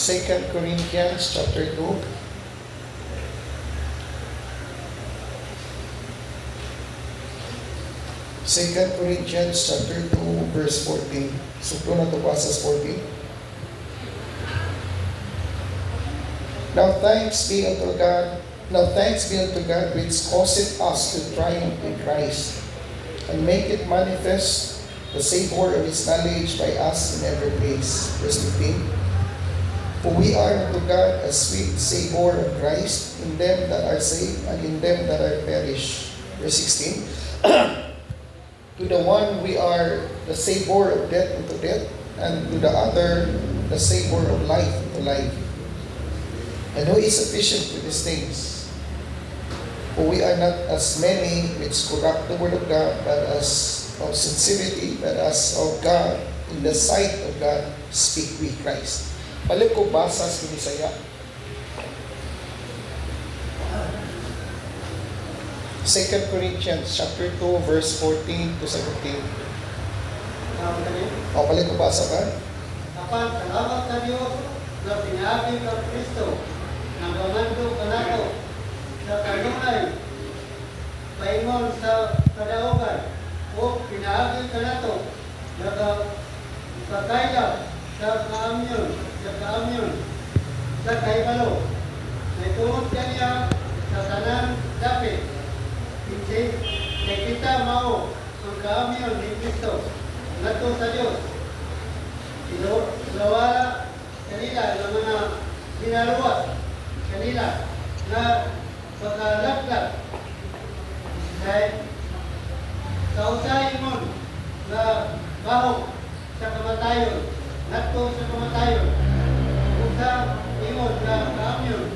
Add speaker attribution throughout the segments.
Speaker 1: 2 Corinthians chapter 2. Second Corinthians chapter 2 verse 14. Suklo na to pasas 14. Now thanks be unto God which causeth us to triumph in Christ, and make it manifest the savor of His knowledge by us in every place. Verse 15. For we are unto God a sweet savor of Christ in them that are saved and in them that are perished. Verse 16. To the one we are the savor of death unto death, and to the other the savor of life unto life. And who is sufficient for these things? For we are not as many which corrupt the word of God, but as of sincerity, but as of God, in the sight of God, speak we Christ. Balik ko basa sa Bisaya. 2 Corinthians chapter 2 verse 14 to 17. Balik ko basa ka.
Speaker 2: Apan salamat sa Diyos na pinaagi ka Kristo na gamando ka nato sa kanunay paingon sa kadaugan o pinaagi ka nato na kakaya sa kaamyon sa kaibalo na tungod kaniya sa tanan dapit kay kita mao ang kaamyon ni Kristo nato sa Diyos. Sinawala kanila ng mga binaluwas kanila na pagkalaglag dahil kausahin mo na bahog sa kamatayon nato sa kamatayon sa ingon na kaamyon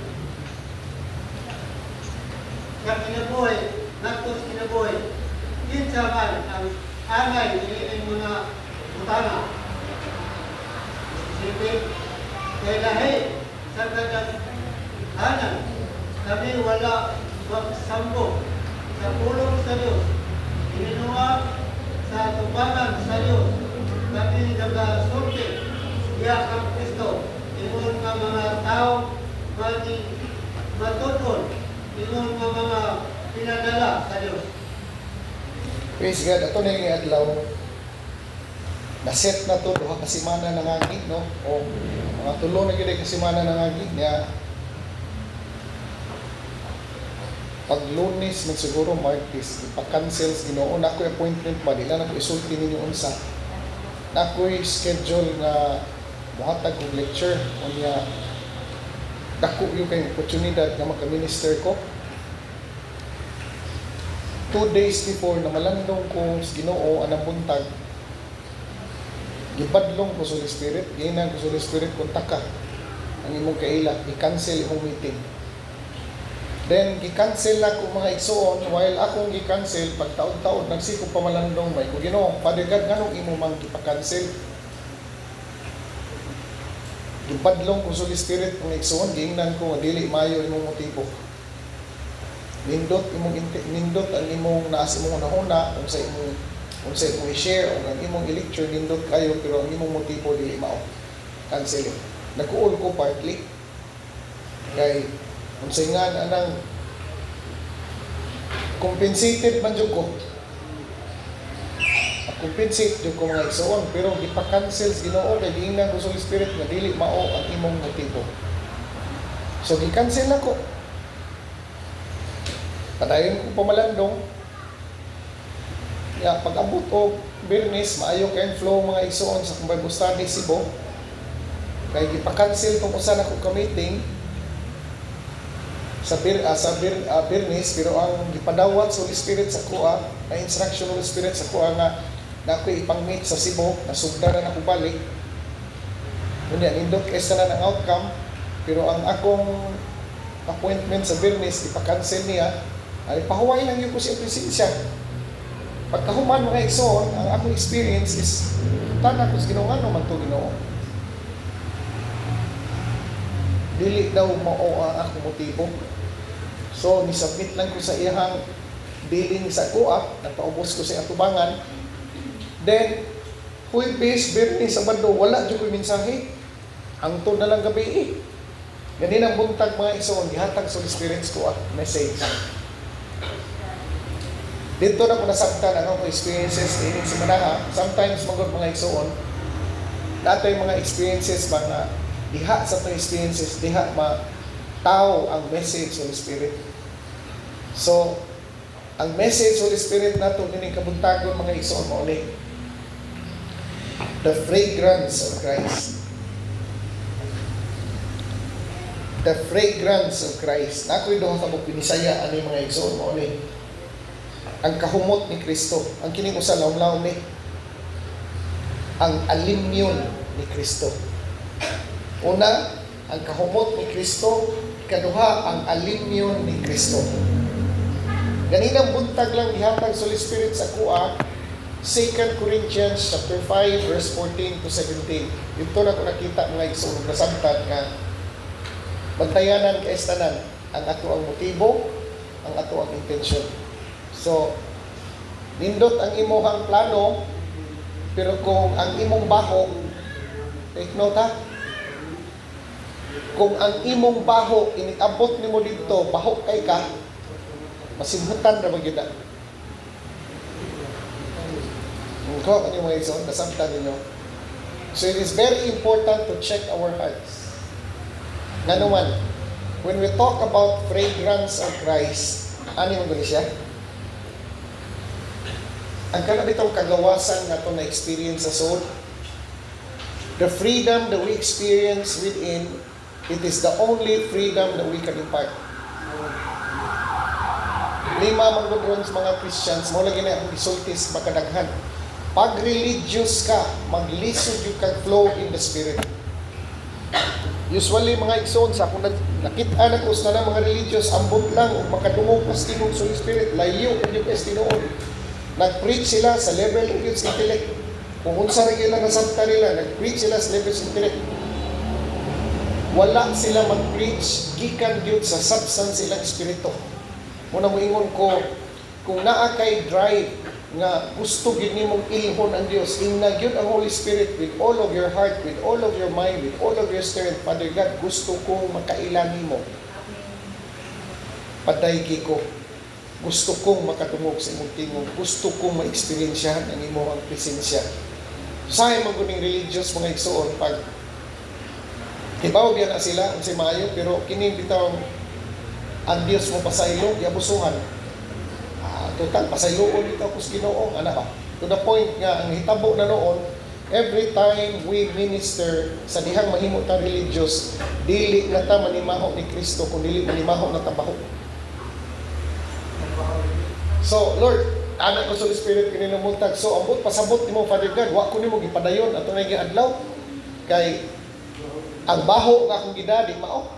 Speaker 2: na kinabuhay nato sa kinabuhay kinsa man ang angay ng mga utana. Kaya dahil sa kadaghanan kami wala magsambo sa pulong sa Diyos, ininuwa sa tubangan sa Diyos, kami nagasulti iya ang Kristo, ingon nga mga tao matutol, ingon nga mga pinadala sa Diyos.
Speaker 1: Praise God. Ito na yung adlaw. Naset na to duha ka semana nangagig, no? O mga tulo na gid ka semana nangagig niya. Pag Lunes man siguro Martes ipa-cancel sa Ginoo na ko appointment ba dila na ko isulti ninyo unsa. Na ko schedule nga mohatag og lecture unya dako yung kay oportunidad nga maka-minister ko. 2 days before na malandong ko sa Ginoo anang buntag, gibadlong ko sa Holy Spirit, ginan ko sa Holy Spirit kung taka ang imong kaila, i-cancel imong meeting. Then, gi-cancel na ko mga igsoon, while akong gi-cancel, pag taon-taon, nagsikong pamalandong may, kung Ginoo, Father God, ganong imo mang ipa-cancel. Gibadlong ko sa Holy Spirit kung igsoon, giingnan ko, dili mayo imong motibo. Nindot ang imong naas imong nahuna, kung sa imong i-share o ang imong i-lecture nindot kayo pero ang imong motibo dili mao canceling. Nagkuol ko partly kay unsay nga anang compensated man jud ko. Compensate jud ko mga igsoon pero gipa-cancel sa Ginoo kay giingnan ko sa Holy Spirit nga dili mao ang imong motibo. So gi-cancel nako. Padayon ko pamalandong. Pag-abot o Bernes, maayo kayong flow mga igsoon sa Bible Study Cebu. Kaya gipa-cancel kung usa na ko ka-meeting sa Bernes, pero ang gipadawat sa Holy Spirit sa kuha, na instruction Holy Spirit sa kuha nga na ako'y ipang-meet sa Cebu, nasugdaran ako balik. Ngunit, nindot kaysa na ng outcome, pero ang akong appointment sa Bernes, ipa-cancel niya, ay pahuway lang yun ko siya presensya. Pagkahuman mga igsoon, ang akong experience is tanan ko sa Ginoo nga man to Ginoo. Dili daw mao ang akong motibo. So nisubmit lang ko sa iyang billing sa co-op, nagpaubos ko sa atubangan. Then Huwebes, Bernes, Sabado, wala dyan ko mensahe. Hangtod na lang gabi eh. Ganin ang buntag mga igsoon, gihatag sa Holy Spirit ko message. Dito na ko nasabtan ang akong experiences ini sa Manaha. Sometimes magod mga igsoon, dato yung mga experiences mga diha sa itong experiences, diha tao ang message sa Holy Spirit. So, ang message sa Holy Spirit nato nining kabuntagon mga igsoon mao ni the fragrance of Christ. The fragrance of Christ. Nako'y doon sa pinisaya ano yung mga igsoon mo ni ang kahumot ni Kristo. Ang kining usa lawlaw ni ang alimyon ni Kristo. Una, ang kahumot ni Kristo. Ikaduha, ang alimyon ni Kristo. Ganinang buntag lang gihatag sa Holy Spirit sa kuha 2 Corinthians chapter 5 verse 14 to 17. Dito na ko nakita mga igsoon nasabtan nga bantayanan kay tanan ang ato ang motibo, ang ato ang intensyon. So, nindot ang imuhang plano, pero kung ang imong baho, take note ha, kung ang imong baho, iniabot nimo dito, baho kay ka, masimhutan na magyuda. Kung ano yung mga igsoon, nasabtan ninyo. So, it is very important to check our hearts. Nga naman, when we talk about fragrance of Christ, ano yung gani siya? Ang kanabitong kagawasan na ito na-experience sa soul, the freedom that we experience within, it is the only freedom that we can impart. 5 magudron sa mga Christians, mo lagi na ang isultis makadaghan. Pag religious ka, maglisod yung kag-flow in the Spirit. Usually mga igsoon sa kung nakita na ko sa mga religious ambot lang o makadungog pas tingog sa Spirit layo ang yung Pinoon. Nag-preach sila sa level of yung intellect. Kung unsa ra gyud nasabta nila, nag-preach sila sa level of intellect. Wala sila mag-preach gikan gyud sa substance silang espiritu. Muna moingon ko kung naa kay drive nga gusto gid nimong ilhon ang Dios, ingna gyud ang Holy Spirit with all of your heart, with all of your mind, with all of your strength. Father God, gusto kong makailan nimo. Padaygi ko. Gusto kong makatungog sa imong tingog. Gusto kong ma-experiensyahan ang imong presensya. Say man kuning religious mga igsoon pag tibaw biya na sila ang si maayo pero kini bitaw ang Dios mo pasaylo giabusuhan. Total, pasayloon dito ako sa Ginoo, ana ba? To the point nga, ang hitabo na noon, every time we minister sa dihang mahimo ta religious, dili na ta manimaho ni Kristo, kung dili manimaho na tabaho. So, Lord, anak ko sa Spirit kininumutag. So, ambot, pasabot ni mo, Father God, wa ko ni mo gipadayon, ato na adlaw kay ang baho nga akong gidadi, mao.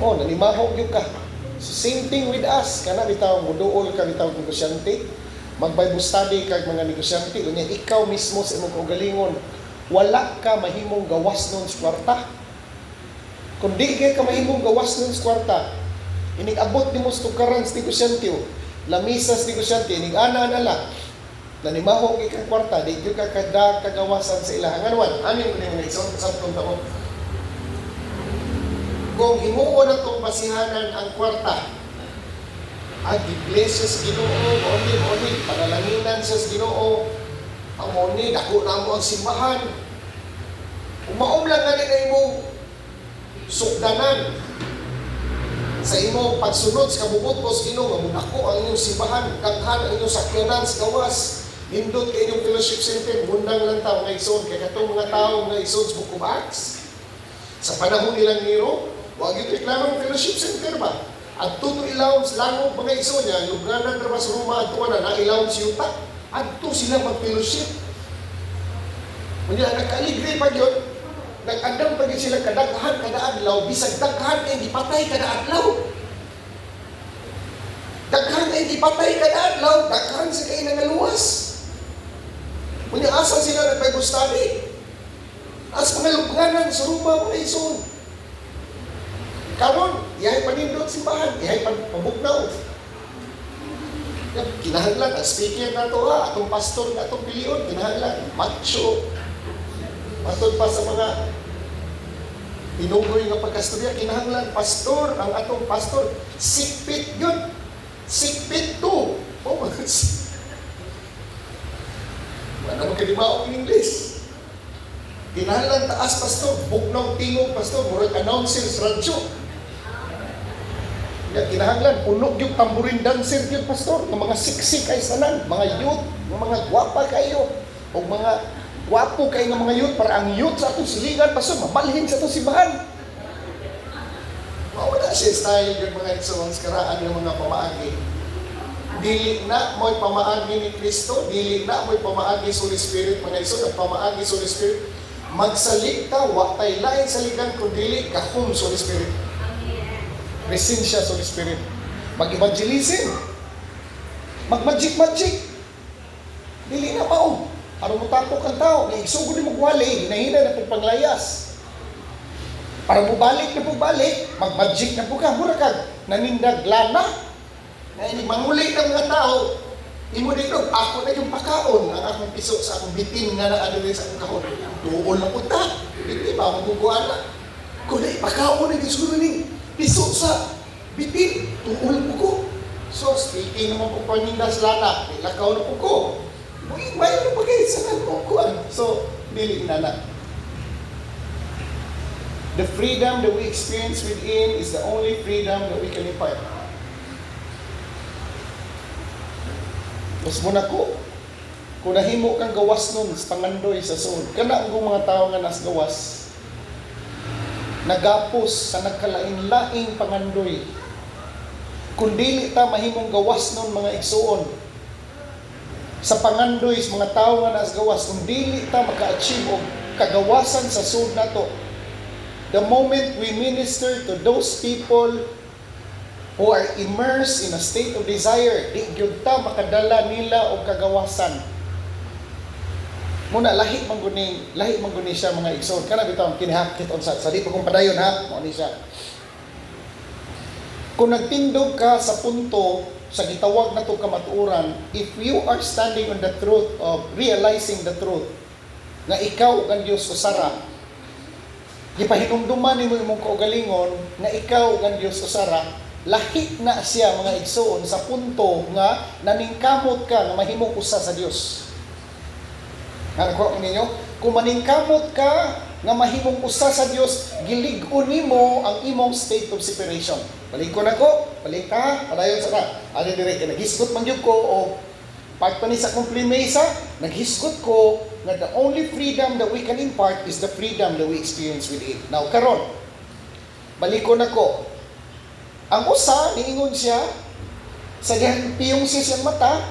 Speaker 1: Oh, nanimaho yung ka. So, same thing with us. Kana bitaw muduol ka bitaw negosyante, mag-Bible study kag mga negosyante, unya ikaw mismo sa imong kaugalingon, wala ka mahimong gawas nun sa kwarta. Kung di ka mahimong gawas nun sa kwarta, inig-abot nimo sa tukaran sa negosyante, lamisas negosyante, inig-ana na lang, nanimaho kang kwarta, di ka kagawasan sa ilahan. Nganuan, ano yung mga isang taon? Kung himuon na itong basihanan ang kwarta, ang iglesia sa Ginoo, oni, panalanginan sa Ginoo, ang oni, dako na mo ang simbahan. Umaom lang nga na imong sukdanan sa imong pagsunod sa kabubot sa Ginoo, mamudako ang inyong simbahan, daghan ang inyong sakyanan sa gawas, nindot kay inyong fellowship center, mundang lang tao nga igsoon, kaya katong mga tao nga igsoon sa Book of Acts, sa panahon nilang Nero, wag yung reklamo ng fellowship center ba? At tuto ilawom sa langog mga iso niya, luganan na sa Roma at tuwa na ilawom si Yuta. At to sila mag-fellowship. Kanya, nagkaligre pa yun. Nag-andam pa yun sila kadaghan kada adlaw, bisag daghan ay di patay kada adlaw. Daghan ay di patay kada adlaw, daghan sa kayo nangaluwas. Kanya, asa sila nag-Bible study? As mga luganan sa Roma mga iso. Karon, ihay panindot simbahan, ihay pabugnaw. Kinahanglan, ang speaker na ito atong pastor na itong piliyon, kinahanglan, macho. Matod pa sa mga tinugoy nga pagkastorya, kinahanglan pastor, ang atong pastor, sikpit yun. Sikpit to. Oh, wala mo kalimaong in English. Kinahanglan taas pastor, bugnaw tingog pastor, murag announcer sa radyo. Kinahanglan, punog yung tamburin dancer yun pastor, ng mga siksi kay sanan, mga youth, ng mga gwapa kayo, o mga gwapo kayo ng mga youth, para ang youth sa atong silingan, pastor, mabalhin sa atong simbahan. Mawala siya style yung mga itsawang karaan ng mga pamaagi. Dili na mo'y pamaagi ni Kristo, dili na mo'y pamaagi sa Holy Spirit, mga iso, ang pamaagi sa Holy Spirit, magsalig ka, watay lain sa ligan, kung dili, kahum sa Holy Spirit. Presensya sa Holy Spirit. Mag-evangelism. Mag-magic-magic. Dili na mao. Aron mo tapok ang tao, naigsugo ni mo gwali, hinahina na pong panglayas. Para mo balik na po balik, mag-magic na po ka, mura ka, nanindag lana. Na ini manguli ng mga tao, imo dito, ako na yung pakaon, ang akong piso sa akong bitin nga na adili sa akong kahon. Tuol na po ta, hindi ba maguguan na. Kung na ipakaon na gusto ni piso sa bitin, tuol po ko. So, speaking naman po panindas lana, ilakaw na po ko. Uy, may na pagay sa nagpukuan. So, dili na. The freedom that we experience within is the only freedom that we can impart. Mas muna ko, kung nahimo kang gawas nun sa pangandoy sa soul, kana ang mga tao nga nas gawas, nagapos sa nagkalain-laing pangandoy. Kung dili ta mahimong gawas nun mga igsuon, sa pangandoy sa mga tao nga nas gawas, kung dili ta maka-achieve og kagawasan sa soul nato, the moment we minister to those people who are immersed in a state of desire, di gyud ta makadala nila og kagawasan. Muna lahi man guni siya mga igsoon. Kana bitaw kinihakit unsa sa di pa kong padayon ha, mo ni siya. Kung nagtindog ka sa punto sa gitawag nato kamatuoran, if you are standing on the truth of realizing the truth nga ikaw ang Dios usara, gipahinumduman nimo imong kaugalingon nga ikaw ang Dios usara, lahi na siya mga igsoon sa punto nga naningkamot ka nga mahimong usa sa Dios. Nga ko ninyo, kung maningkamot ka nga mahimong usa sa Dios, gilig-on nimo ang imong state of separation. Balik ko na ko, balik ka, padayon sa ka. Ali dire ka naghisgot man gyud ko o pagpani sa komplimesa, naghisgot ko nga the only freedom that we can impart is the freedom that we experience with it. Now karon, balik ko na ko. Ang usa, niingon siya, sa piyong siya siyang mata,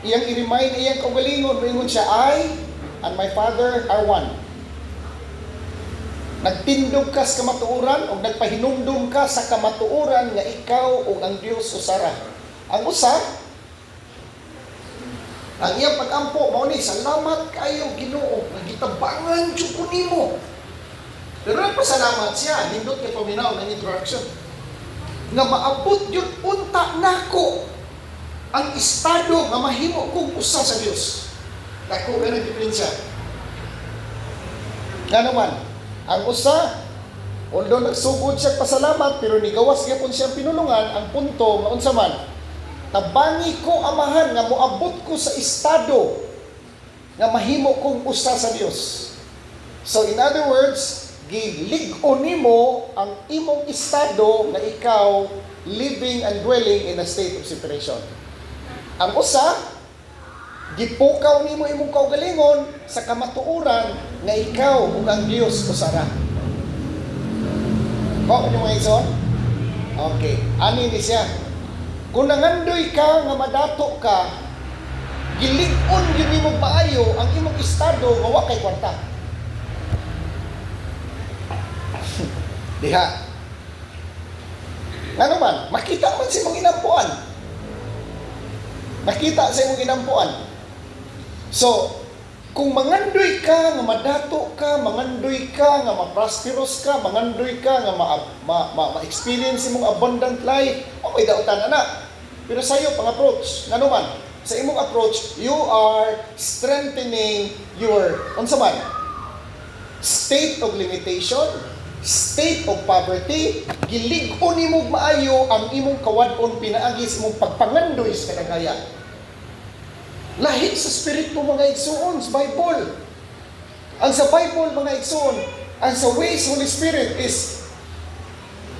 Speaker 1: iyang i-remind iyang kaugalingon, niingon siya, I and my Father are one. Nagtindog ka sa kamatuoran o nagpahinumdum ka sa kamatuoran nga ikaw o ang Diyos usara. Ang usa, ang iyang pag-ampo, mao ni, salamat kayo Ginoo, nagitabangan jud ko nimo. Pero nagpasalamat siya, nindot kay paminaw ng introduction. Nga maabot yun unta nako ang estado nga mahimo kong usa sa Dios. Dako ka ng diferensya. Nga naman, ang usa, although nagsugod siya pasalamat, pero nigawas gyapon siyang pinulungan, ang punto nga unsa man, tabangi ko amahan nga moabot ko sa estado nga mahimo kong usa sa Dios. So in other words, gilig-on nimo ang imong estado nga ikaw living and dwelling in a state of separation. Ang usa, gipukaw nimo imong kaugalingon sa kamatuoran nga ikaw ug ang Dios usara. Ko ano mga igsoon? Okay, ani ni siya. Kung nangandoy ka nga madato ka, gilig-on gyud nimo maayo ang imong estado nga wa kay kwarta. Diha. Nga naman, makita man sa imong inampuan. Makita sa imong inampuan. So, kung mangandoy ka, nga madato ka, mangandoy ka, nga ma-prosperous ka, mangandoy ka, nga ma-experience imong abundant life, may dautan na. Pero sa iyo, pang-approach, nga naman, sa imong approach, you are strengthening your, unsa man, state of limitation, state of poverty, gilig-on imong maayo ang imong kawadon pinaagi sa imong pagpangandoy sa kadagaya. Lahi sa spirit mo mga igsoon sa Bible. Ang sa Bible mga igsoon, ang sa ways Holy Spirit is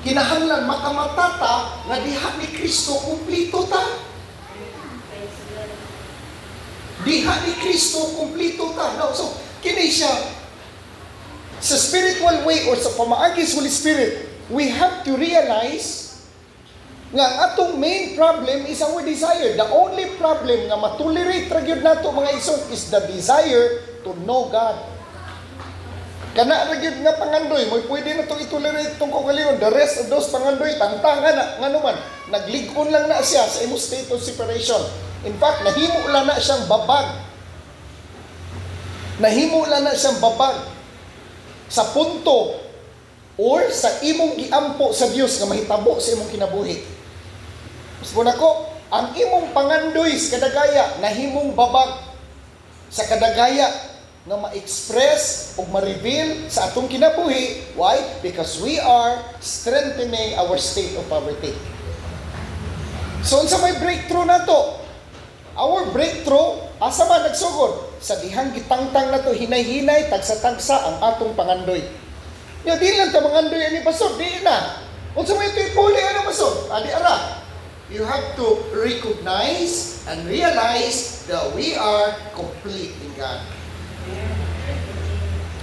Speaker 1: kinahanglan mata-matata nga diha ni Kristo kumplito ta. Diha ni Kristo kumplito ta. No, so kini siya sa spiritual way or sa pamaagi sa Holy Spirit, we have to realize nga atong main problem is our desire. The only problem nga matolerate ra gyud nato mga igsoon is the desire to know God. Kana ra gyud nga pangandoy, mo pwede na to itolerate tong kaugalingon. The rest of those pangandoy tangtangan na ngano man, naglig-on lang na siya sa imong state of separation. In fact, nahimo lang na siyang babag. Nahimo lang na siyang babag sa punto or sa imong giampo sa Dios nga mahitabo sa imong kinabuhi. Gusto nako, ang imong pangandoy sa kadagaya nahimong babag sa kadagaya nga ma-express o ma-reveal sa atong kinabuhi. Why? Because we are strengthening our state of poverty. So, unsa may breakthrough nato? Our breakthrough, asa man nagsugod? Sa dihang gitangtang na to, hinay-hinay, tagsa-tagsa ang atong pangandoy. Di lang ta mangandoy ani pastor, di na. Unsa may ito ipuli, ano pastor? Adi ara. You have to recognize and realize that we are complete in God.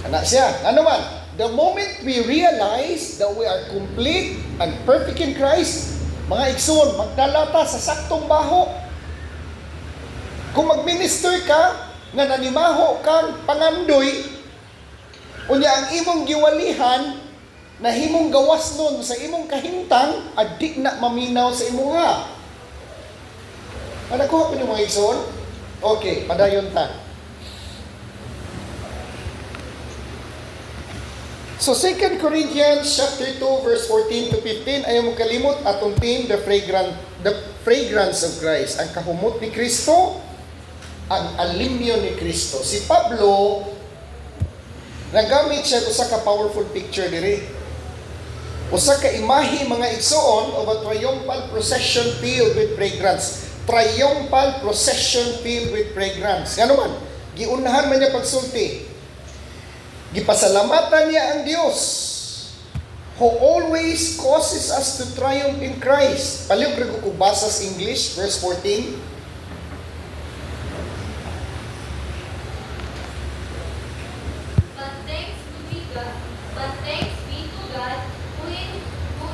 Speaker 1: Ana siya, ano man, the moment we realize that we are complete and perfect in Christ, mga igsoon, magdalata sa saktong baho. Kung mag-minister ka, nga nanimaho kang pangandoy, unya ang imong giwalihan, na himong gawas nun sa imong kahintang, adik na maminaw sa imuha. Ano ko hapon yung mga igsoon? Okay, padayon ta. So 2 Corinthians chapter 2 verse 14 to 15, ayaw mo kalimot atong theme, the fragrance of Christ, ang kahumot ni Kristo, ang alimyo ni Kristo. Si Pablo, nagamit siya usa ka powerful picture diri. Usa ka imahe mga igsoon of a triumphal procession filled with fragrance. Triumphal procession filled with fragrance. Ngano man, giunahan man niya pagsulti. Gipasalamatan niya ang Dios who always causes us to triumph in Christ. Palihog ra ko basa sa English, verse 14.
Speaker 3: But thanks be to God, who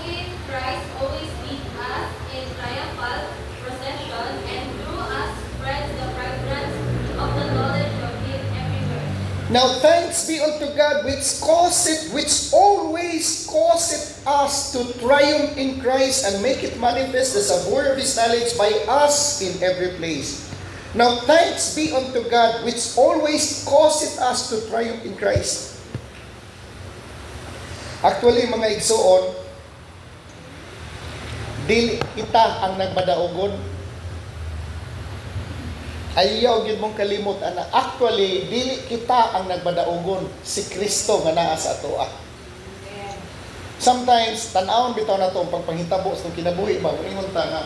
Speaker 3: in Christ always leads us in triumphal procession, and through us spreads the fragrance of the knowledge of Him everywhere.
Speaker 1: Now thanks be unto God which always causeth us to triumph in Christ and make it manifest the savour of His knowledge by us in every place. Now thanks be unto God which always causeth us to triumph in Christ. Actually, mga igsoon, dili kita ang nagmadaogon. Ayaw gid mong kalimot ana. Actually, dili kita ang nagmadaogon, si Kristo nga naa sa atoa. Sometimes tan-awon bitaw nato ang pagpanghitabo sa akong kinabuhi ba, ingon ta nga.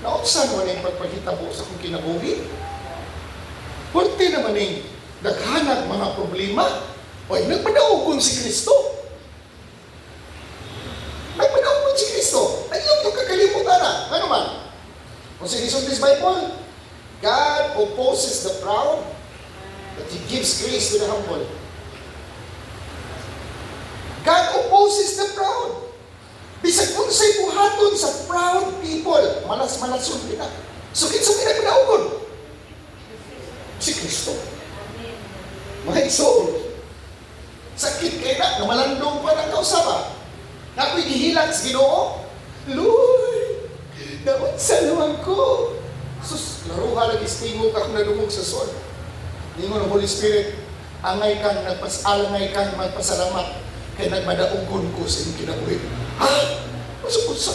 Speaker 1: Naunsa mo ning pagpanghitabo sa akong kinabuhi? Purti naman ning daghanag mga problema. Oy, nagmadaogon si Kristo. Nagmadaogon si Kristo. Ayaw to kakalimutan na. Ano man? Kung sa this Bible, God opposes the proud, but He gives grace to the humble. God opposes the proud. Bisag unsay buhaton sa proud people, malas-malason kita. Sukit-sukit ang pinaugon. Si Kristo. Mga soul. Sakit kay na, malandong pa ng kausama. Na ako'y gihilang sa Ginoo. Lord, naunsa naman ko. Sus, laruha lagi stingog ako nadumog sa sol. Ningon ng Holy Spirit, angay kang alangay kang magpasalamat kay nagmadaogon ko sa inyong kinabuhi. Ha?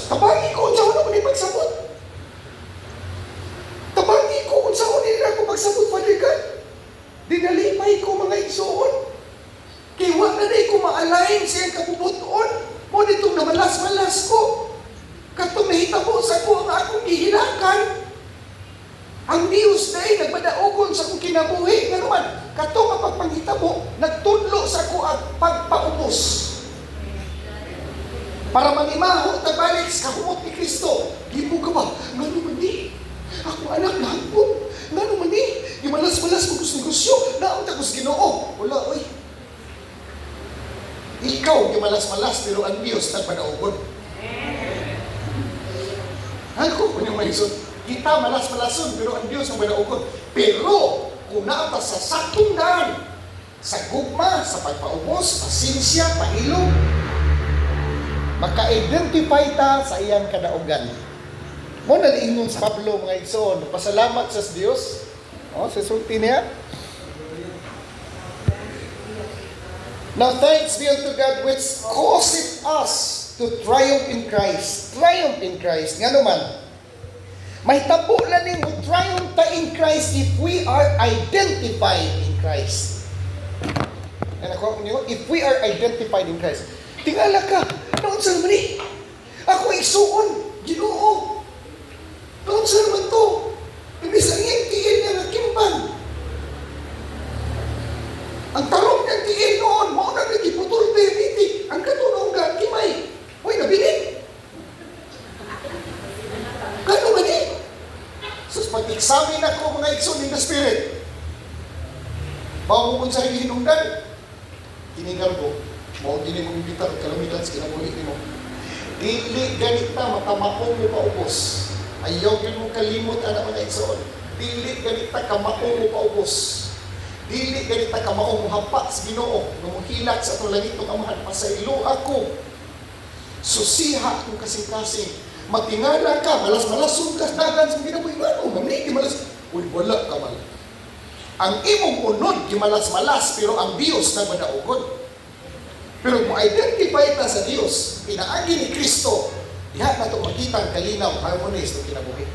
Speaker 1: Tabangi ko, unsa ko naman ipagsabot. Tabangi ko, unsa ko nila ko pagsabot, Father God. Dinalipay ko mga igsoon. sa ko ang akong gihilakan. Ang Dios na nagpadaogon sa akong kinabuhi. Nga naman, kato nga pagpanghitabo, nagtudlo sa ko ang pagpaubos. Para manimaho, tagbalik sa kahumot ni Kristo. Di mo ka ba? Nga naman di. Ako anak na hangpon. Nga naman di. Gimalas-malas mo negosyo. Naon takos Ginoo. Wala, oy. Ikaw gimalas-malas, pero ang Dios nagpadaogon. Ako, kung yung maisod, kita malas-malason, pero ang Diyos ang manaugon. Pero, kung naata sa saktong daan, sa gugma, sa pagpaubos, pasensya, pahilom, maka-identify ta sa iyang kadaugan. Mo na ingon sa Pablo, mga igsoon, pasalamat sa Diyos. Sa sulti niya. Now, thanks be unto God which causeth us to triumph in Christ. Triumph in Christ. Nga naman, may tabo na ning triumph ta in Christ if we are identified in Christ. And ako niyo, if we are identified in Christ. Tingala ka, noon sa naman eh. Ako isuon, Ginoo. Noon sa naman to. Ibig sabihin, tiil niya nagkimpan. Ang tarong niyang tiil noon, mo na nagiputol pebiti. Ang katunong kimay. Uy, nabilin. Gano'n ba di? So, pag-examine ako mga igsoon in the Spirit, mauhukon sa hinungdan, kinigar ko, mao din mo imbitar, kalamitan sa kinabuhi mo. Dili ganita, matamaong mo paubos. Ayaw yun mong kalimot, anak mga igsoon. Dili ganita, kamaong mo paubos. Dili ganita, kamaong mo hapak sa Ginoo, numuhilak sa itong langitong amahan, pasaylo ako. Susiha kung kasing-kasing. Matingala ka, malas-malasun ka, dagan sa ginabuhi. Ano, mamili, malas. Uy, wala ka mal. Ang imong unod, malas-malas, pero ang Diyos na madaugod. Pero kung identify ta sa Diyos, pinaagi ni Kristo, diha na itong makita ang kalinaw, harmonies na kinabuhi.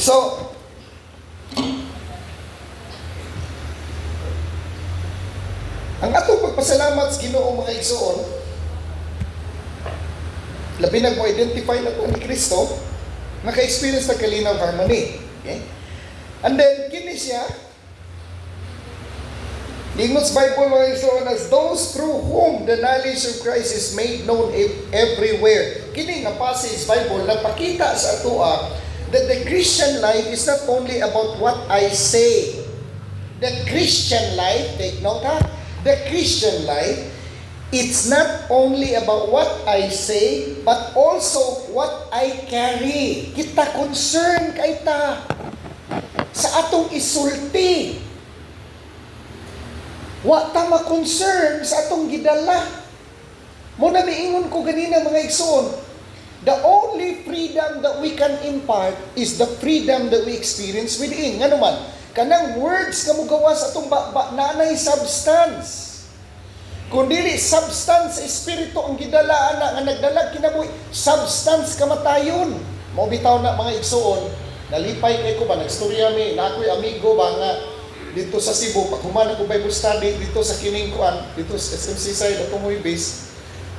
Speaker 1: So, ang atong pagpasalamat sa Ginoo mga igsoon, labi na mo identify na ito ni Kristo, naka-experience na kalinaw harmony. Okay? And then, kini siya, Ingos Bible mga igsoon, as those through whom the knowledge of Christ is made known everywhere. Kini nga passage Bible, nagpakita sa atua that the Christian life is not only about what I say. The Christian life, take note ha, the Christian life, it's not only about what I say, but also what I carry. Kita concern kay ta sa atong isulti. Wa ta ma-concern sa atong gidala. Mo na miingon ko ganina mga igsoon, the only freedom that we can impart is the freedom that we experience within. Nga naman, kanang words nga mo gawas atong nanay substance. Kung dili substance, espiritu ang gidalaan na nga nagdalag kinabuhi, substance kamatayon. Mo bitaw na mga igsoon, nalipay kay ko ba, nagstorya mi, na ako'y amigo ba nga, dito sa Cebu, pag human ako Bible study, dito sa Kiningkuan, dito sa SMC side, at umuwi base,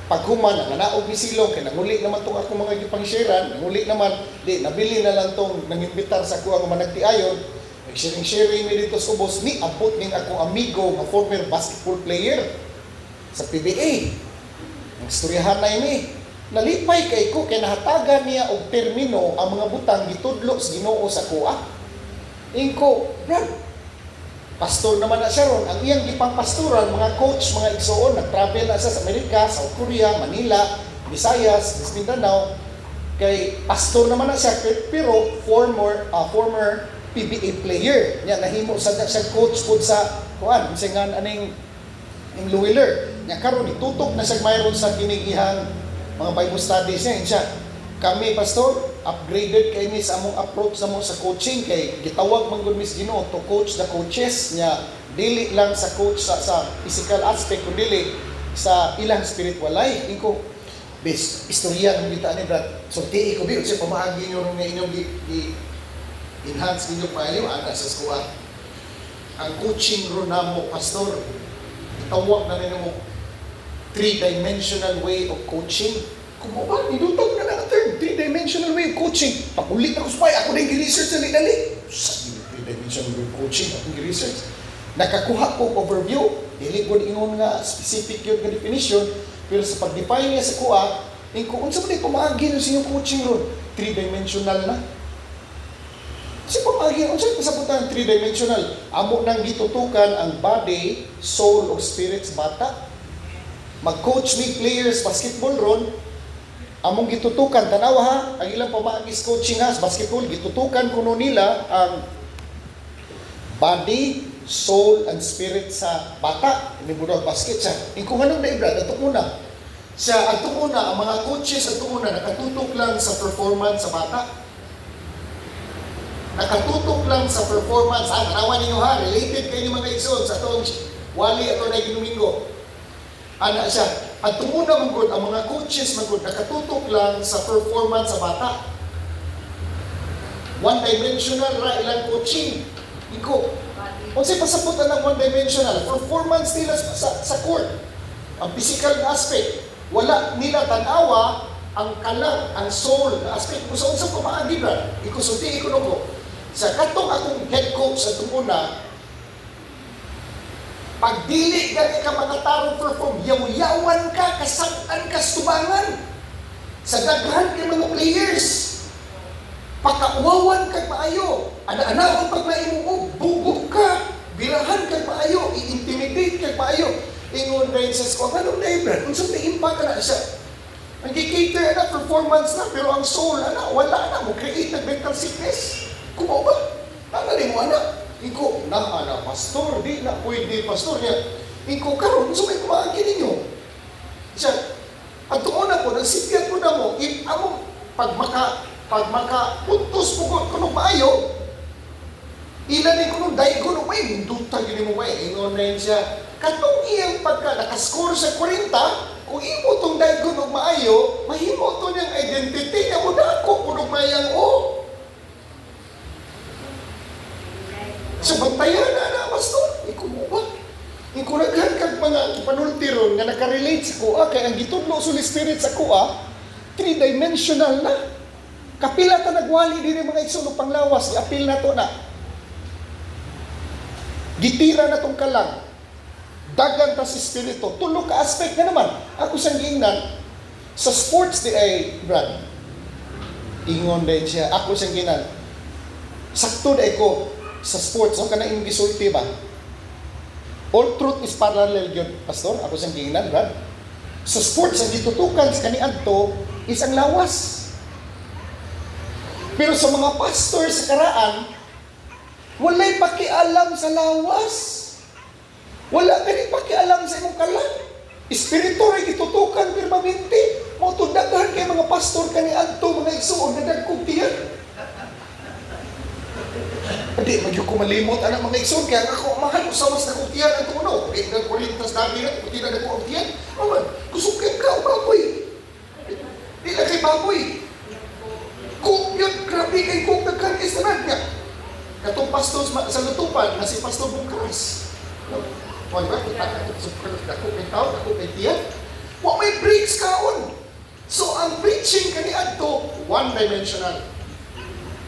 Speaker 1: pag human, nanganaog ni Silong, kaya nanguli naman itong ako mga gipangsiran, nanguli naman, nabili na lang itong nangimbitar sa ako ang managtiayon, nag-sharing-sharing mi dito sa ubos, ni abot ning ako amigo, nga former basketball player, sa PBA. Ang istoryahan na ini, nalipay kay ko, kaya nahatagan niya og termino ang mga butang gitudlo sa Ginoo sa kuha. Ingko, Brad, pastor naman na siya ron. Ang iyang gipangpastoran, mga coach, mga igsoon, nag-travel na siya sa Amerika, South Korea, Manila, Visayas, Mindanao. Kay pastor naman na siya, pero former PBA player. Yan, nahimo sa coach po sa, kuhan, singan aning Louisler. Nya karon itutok na siya mayroon sa kinigihang mga Bible studies niya. Kami pastor, upgraded kay Miss among approach sa mo sa coaching kay gitawag man gud Miss Ginoo to coach the coaches nya, dili lang sa coach sa physical aspect kundi sa ilang spiritual life. Inko bes istorya ng bita ni Brad. So ti'i ko bi sa pamaagi niyo nga inyong enhance ninyo payo ana sa eskwela. Ang coaching ro namo pastor, itawag na nila mo 3-dimensional way of coaching. Kung ba, nilutog na lang ang term, 3 3-dimensional way of coaching. Pakulit ako spy, ako na yung research dali-dali. Sabi mo, 3-dimensional way of coaching, ako yung research. Nakakuha ko overview, dili ko ingon nga specific yun nga definition, pero sa pag-define niya sa kuha, kung unsa man pamaagi sa inyong coaching ron, 3-dimensional na. Kasi pamaagi, unsa man pasabutan 3-dimensional? Amo nang gitutukan ang body, soul, o spirit sa bata. Mag-coach ni players basketball ron, among gitutukan, tanawa ha, ang ilang pamaagis coaching ha, sa basketball, gitutukan kuno nila ang body, soul, and spirit sa bata. Ini budok basket siya. Kung anong naibra, ito muna. Siya, ito muna, ang mga coaches, ito muna, nakatutok lang sa performance sa bata. Nakatutok lang sa performance. Tanawa ninyo ha, related kayo ni mga igsoon sa itong wali at na Domingo. Ana siya, at tumuna manggod, ang mga coaches manggod, nakatutok lang sa performance sa bata. One-dimensional ra ilang coaching. Iko, kung sa'y pasaputan ng one-dimensional, performance nila sa court, ang physical na aspect, wala nila tanawa ang kalang, ang soul na aspect. Kung saan sa pamaagi ba, ikusulti, ikunuko. Sa katong akong head coach sa tumuna, pag dili gani ka mga tarong perform, yaw-yawan ka, kasagan ka, stubangan. Sa daghan kay mga players, pakauwawan ka maayo. Ana-ana pag naimuog, bugok ka, birahan ka maayo, i-intimidate ka maayo. Ingon rin sa squad, anong naibran? Kung saan na-impact ka na siya. Ang kikater na performance na, pero ang soul, wala na, mo create ng mental sickness. Kumaw ba? Nangali mo, anak. Iko, na pastor, di na pwede pastor niya. Iko, karon so may kumaagi ninyo. Siya, at doon na po, nagsipyat ko na mo, among pag makapuntos po ko nung maayo, ilan din ko nung dahil ko nung may mundutag yun mo may, ingon na yun siya, katong iyang pagka nakascore sa 40, kung imo itong dahil ko nung maayo, mahimo ito niyang identity niya mo na ako, kung mayang So, bantayan na, pastor. Ikaw mo ba? Ikunaghan kag mga panultiron nga nakarelate sa kuha, kaya ang gitudlo sa Holy Spirit sa kuha, 3-dimensional na. Kapila ta nagwali din mga igsoon panglawas, i-apil na to na. Gitira na tong kalang. Dagan ta si Espiritu. Tulo ka aspect na naman. Ako sang giingnan, sa sports di ay, Brad, ingon din siya, ako sang giingnan, sakto na ko, sa sports, so kana imong gisulti ba? All truth is parallel yun, pastor. Ako siyang giingnan, Brad. Sa sports, ang ditutukan sa kaniadto is ang lawas. Pero sa mga pastor sa karaan, walay pakialam sa lawas. Wala ka rin pakialam sa imong kalan. Espiritu rin gitutukan permanente. Mautundagan kay mga pastor kaniadto, mga igsoon na dagkog tiyan. Hindi, magyok ko malimot, anak mga igsoon, kaya ako, mahal ko sa mas nakutiyan ang tuno. Eh, nagkulintas namin at kuti na nagkutiyan. Aman, kusukit ka, baboy. Di na kay baboy. Kung yun, grabe kay kung nagkanis na niya. Katong pastor sa lutupan, na si Pastor Bukras. Wala ba, kita ako kay tao, ako kay tiyan. Wa may preach kaon. So, ang preaching kaniadto, one-dimensional.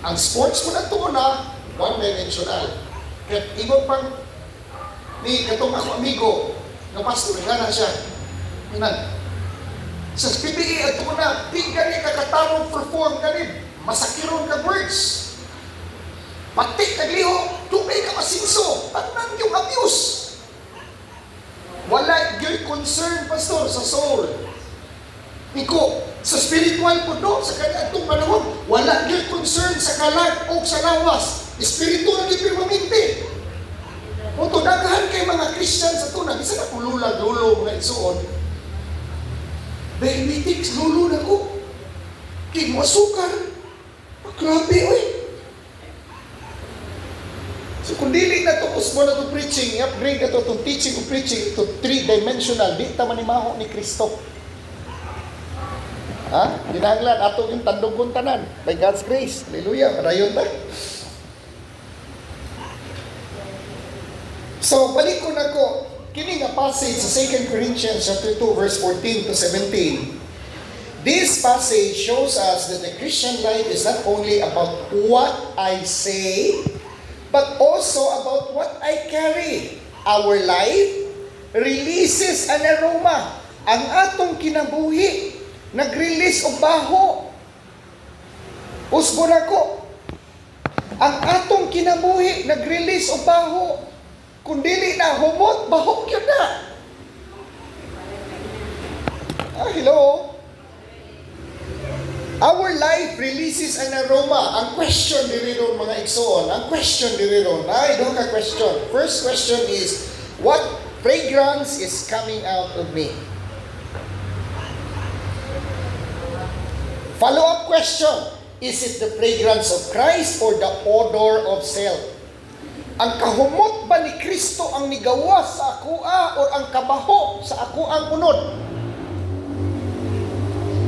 Speaker 1: Ang sports mo na ito na, one-dimensional. Kaya ingon pang ni katong ako amigo na pastor, nga na siya. Inan. Sa PBE, ito na, di gani kakatarong perform gani, masakiron ka words. Pati kagliho, tubay ka masinso, tanan yung abuse. Wala yung concern, pastor, sa soul. Iko, sa spiritual po do, sa kanyang panahon, wala yung concern sa kalag o sa lawas. Espiritu na di permanente. Kung dagahan kay mga Christian sa tunang, isa na pululag, lulo, mga isuon. Diabetics, lulo na ko. Kaya mo asukar. Grabe, oy. So kung dili na to, usmo na to preaching, i-upgrade na to, itong teaching o preaching, ito 3-dimensional, di tama ni maho ni Kristo. Ha? Dinahanglan, ato yung tandong kuntanan. By God's grace. Hallelujah. Marayon ta. So, balik ko na ko, kini nga passage sa 2 Corinthians chapter 2, verse 14 to 17. This passage shows us that the Christian life is not only about what I say, but also about what I carry. Our life releases an aroma. Ang atong kinabuhi, nag-release og baho. Usbo na ko. Ang atong kinabuhi, nag-release og baho. Kung dili na humot, bahok yun na. Hello? Our life releases an aroma. Ang question diri ron mga igsoon, ang question diri ron, ay doon ka question. First question is, what fragrance is coming out of me? Follow-up question, is it the fragrance of Christ or the odor of self? Ang kahumot ba ni Kristo ang nigawas sa akoa o ang kabaho sa ako ang unod?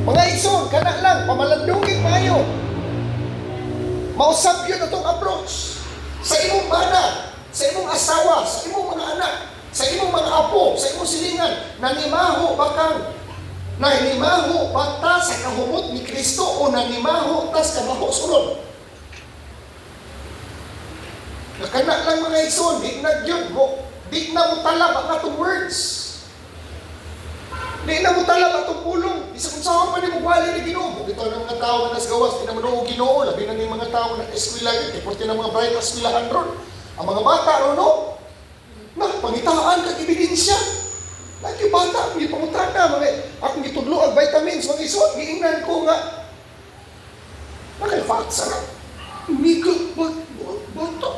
Speaker 1: Mga igsoon, kana lang, pamalandungin maayo. Mausap yun itong approach. Sa imong bana, sa imong asawa, sa imong mga anak, sa imong mga apo, sa imong silingan, nanimaho ba kang, nanimaho ba ta sa kahumot ni Kristo o nanimaho ta sa kabaho sunod? Nakana lang mga igsoon, di na yun mo, di na mo talab ang atong words. Di na mo talab atong pulong. Isa kung saan pa ni mo bali ni Ginoo. Ito ang mga tao na nasgawas, di na mo Ginoo. Labi na ni mga tao na eskwela yun. Iporti ng mga bright eskwelahan ron. Ang mga bata ron, no? Na, pangitaan kag ebidensya. Lagi bata, hindi pangutan na. Akong gitudlo ang vitamins, mga isot. Giingnan ko nga. Nakay-fax, sarap. Migot, bata.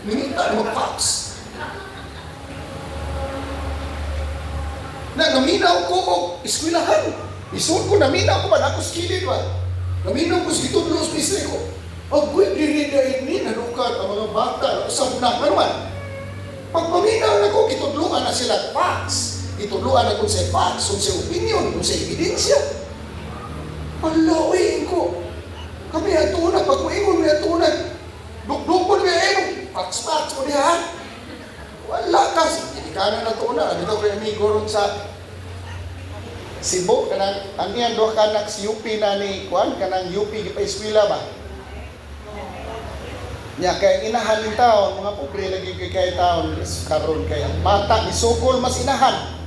Speaker 1: Minita ng fax. Na naminaw ko o eskwelahan. Isuon ko, naminaw ko man ako skilid ba? Naminaw ko sa gitudlo sa pisli ko. Agoy, diri-diri ni, nanukan ang mga bata, usap na, ano man? Pag maminaw na ko, gitudluan na sila facts. Gitudluan na kung sa facts, kung sa opinion, kung sa ebidensya. Alawain ko. Kami atunan, pag maingon may atunan, dukdukon may ayun, facts mo diha. Wala kasi, hindi ka na natunan. Dito ko yung amigo ron sa Cebu, kanang, ang yan, doon ka na si UP na ni Kwan, kanang UP, gipa-eskwila ba? Nya, kaya inahan yung taon, mga pobre lagi kay taon, karon kaya bata, isukol mas inahan.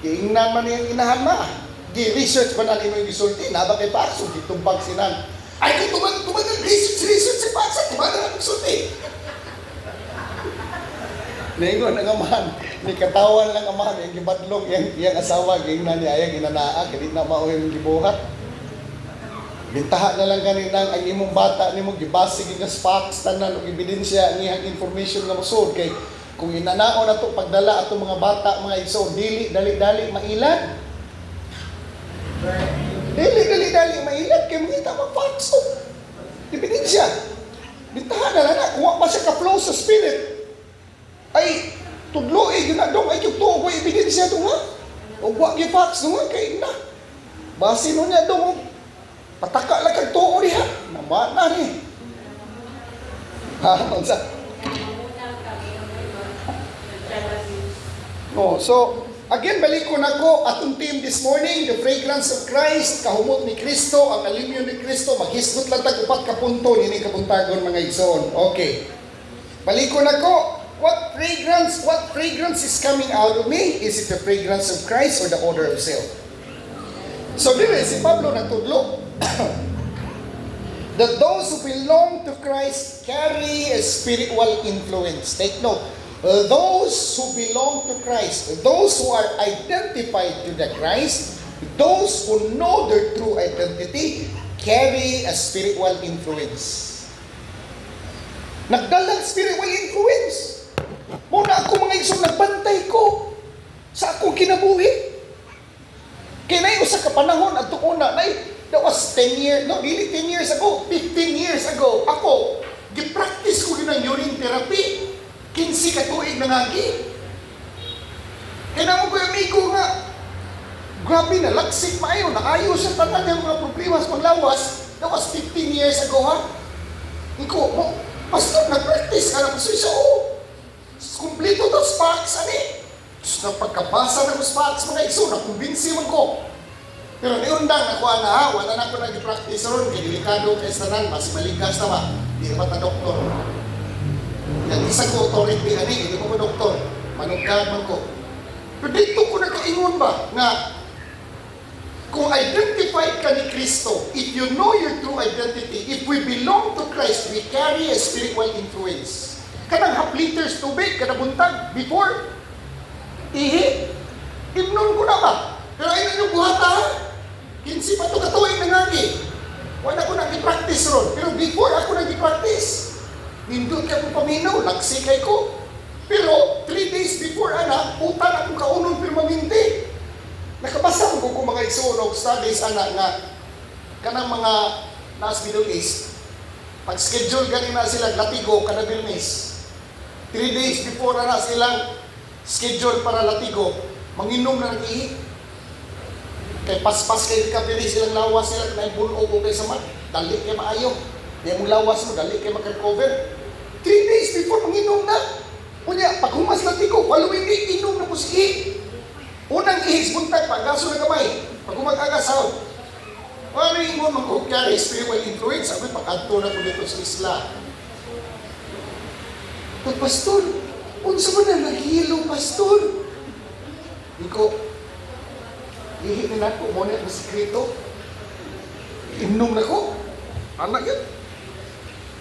Speaker 1: Iingnan man yung inahan ma. Gi-research ba na mo yung gisulti, naba kay Paso, gitumbag sinan. Ay, kung tumag research si Paso, tumag na gisulti. Ningon ang amahan, ni katawan lang amahan, yung gibadlong, yung asawa, yung niya, yung inanaa, kaya na mao yung gibuhat. Bintaha na lang kanina ang imong bata nimo gibasig nga facts tanan og ebidensya niyang information nga mosud kay kung inanao na to pagdala ato mga bata mga igsoon dili dali mailad. Dili mailad kay mga tama facts o ebidensya. Bintaha na lang kuha pa siya ka flow sa spirit. Ay tudloy gyud na dong ay gyud tuo ko ebidensya dong ha. Og wa gyud facts dong kay na. Base no niya dong pataka lang kag tuo diha. Mama na ni. Ha, unsa? No, so again balik ko nako atong team this morning, the fragrance of Christ, kahumot ni Kristo, ang alimyo ni Kristo, maghisgot lang tag upat ka punto nini kabuntagon mga igsoon. Okay. Balik ko nako, what fragrance is coming out of me? Is it the fragrance of Christ or the odor of self? So dire si Pablo nagtudlo that those who belong to Christ carry a spiritual influence. Take note, those who belong to Christ, those who are identified to the Christ, those who know their true identity, carry a spiritual influence. Nagdalang spiritual influence. Muna ako mga igsoon, nagbantay ko sa akong kinabuhi. Kaya na sa kapanahon at una, that was 10 years, no, really 10 years ago, 15 years ago, ako, gipractice ko ng urine therapy. 15 katuig na ngagi. Kaya naman ko yung amigo nga, grabe na, lagsik maayo, naayo sa tanan ng mga problema sa panglawas, that was 15 years ago ha. Iko, pastor, nag-practice ka na, pastor, siya, kumpleto to sparks, ani? Tapos pagkabasa ng sparks, mga iso, nakumbinsi man ko. Pero niundang ako na wala na ako nag-practice ron, kaya delikado kay tanan, mas maligas na ba? Di ba ta doktor? Yan isa ko authority ani, hindi ko doktor. Manungkad man ko. Pero dito ko nakaingon ba nga kung identified ka ni Kristo, if you know your true identity, if we belong to Christ, we carry a spiritual influence. Kanang half liters tubig, kada buntag, before, ihi, imnon ko na ba? Pero ayun yung buhata ha? 15 pa ito katuwing nangagi. Wala ko nag-practice ron. Pero before ako nag-practice, nindot ka kong paminaw, nagsikay ko. Pero 3 days before, utan akong kaunon permanente. Nakabasa ko kung mga isunog studies, nga kanang mga nasa Middle East, pag-schedule ganin na sila latigo, kada Bernes. 3 days before silang schedule para latigo, manginom na nag-ihi. Kay paspas kay recovery silang lawas sila na ibunog o kay sama, dali kay maayo. Di mo lawas mo, dali kay maka-recover. 3 days before manginom na. Unya, pag humas latigo, following day, inom na po si ihi. Unang ihis buntag, pag-gaso na kamay. Pag umag-agasaw. Ano yung mo mag-carry spiritual influence? Sabi, pagkanto na po dito sa isla. Pag pastor, unsa mo na naghilo, pastor? Iko, ihi na ako, muna ang sikreto. Inom na ko. Anak yan.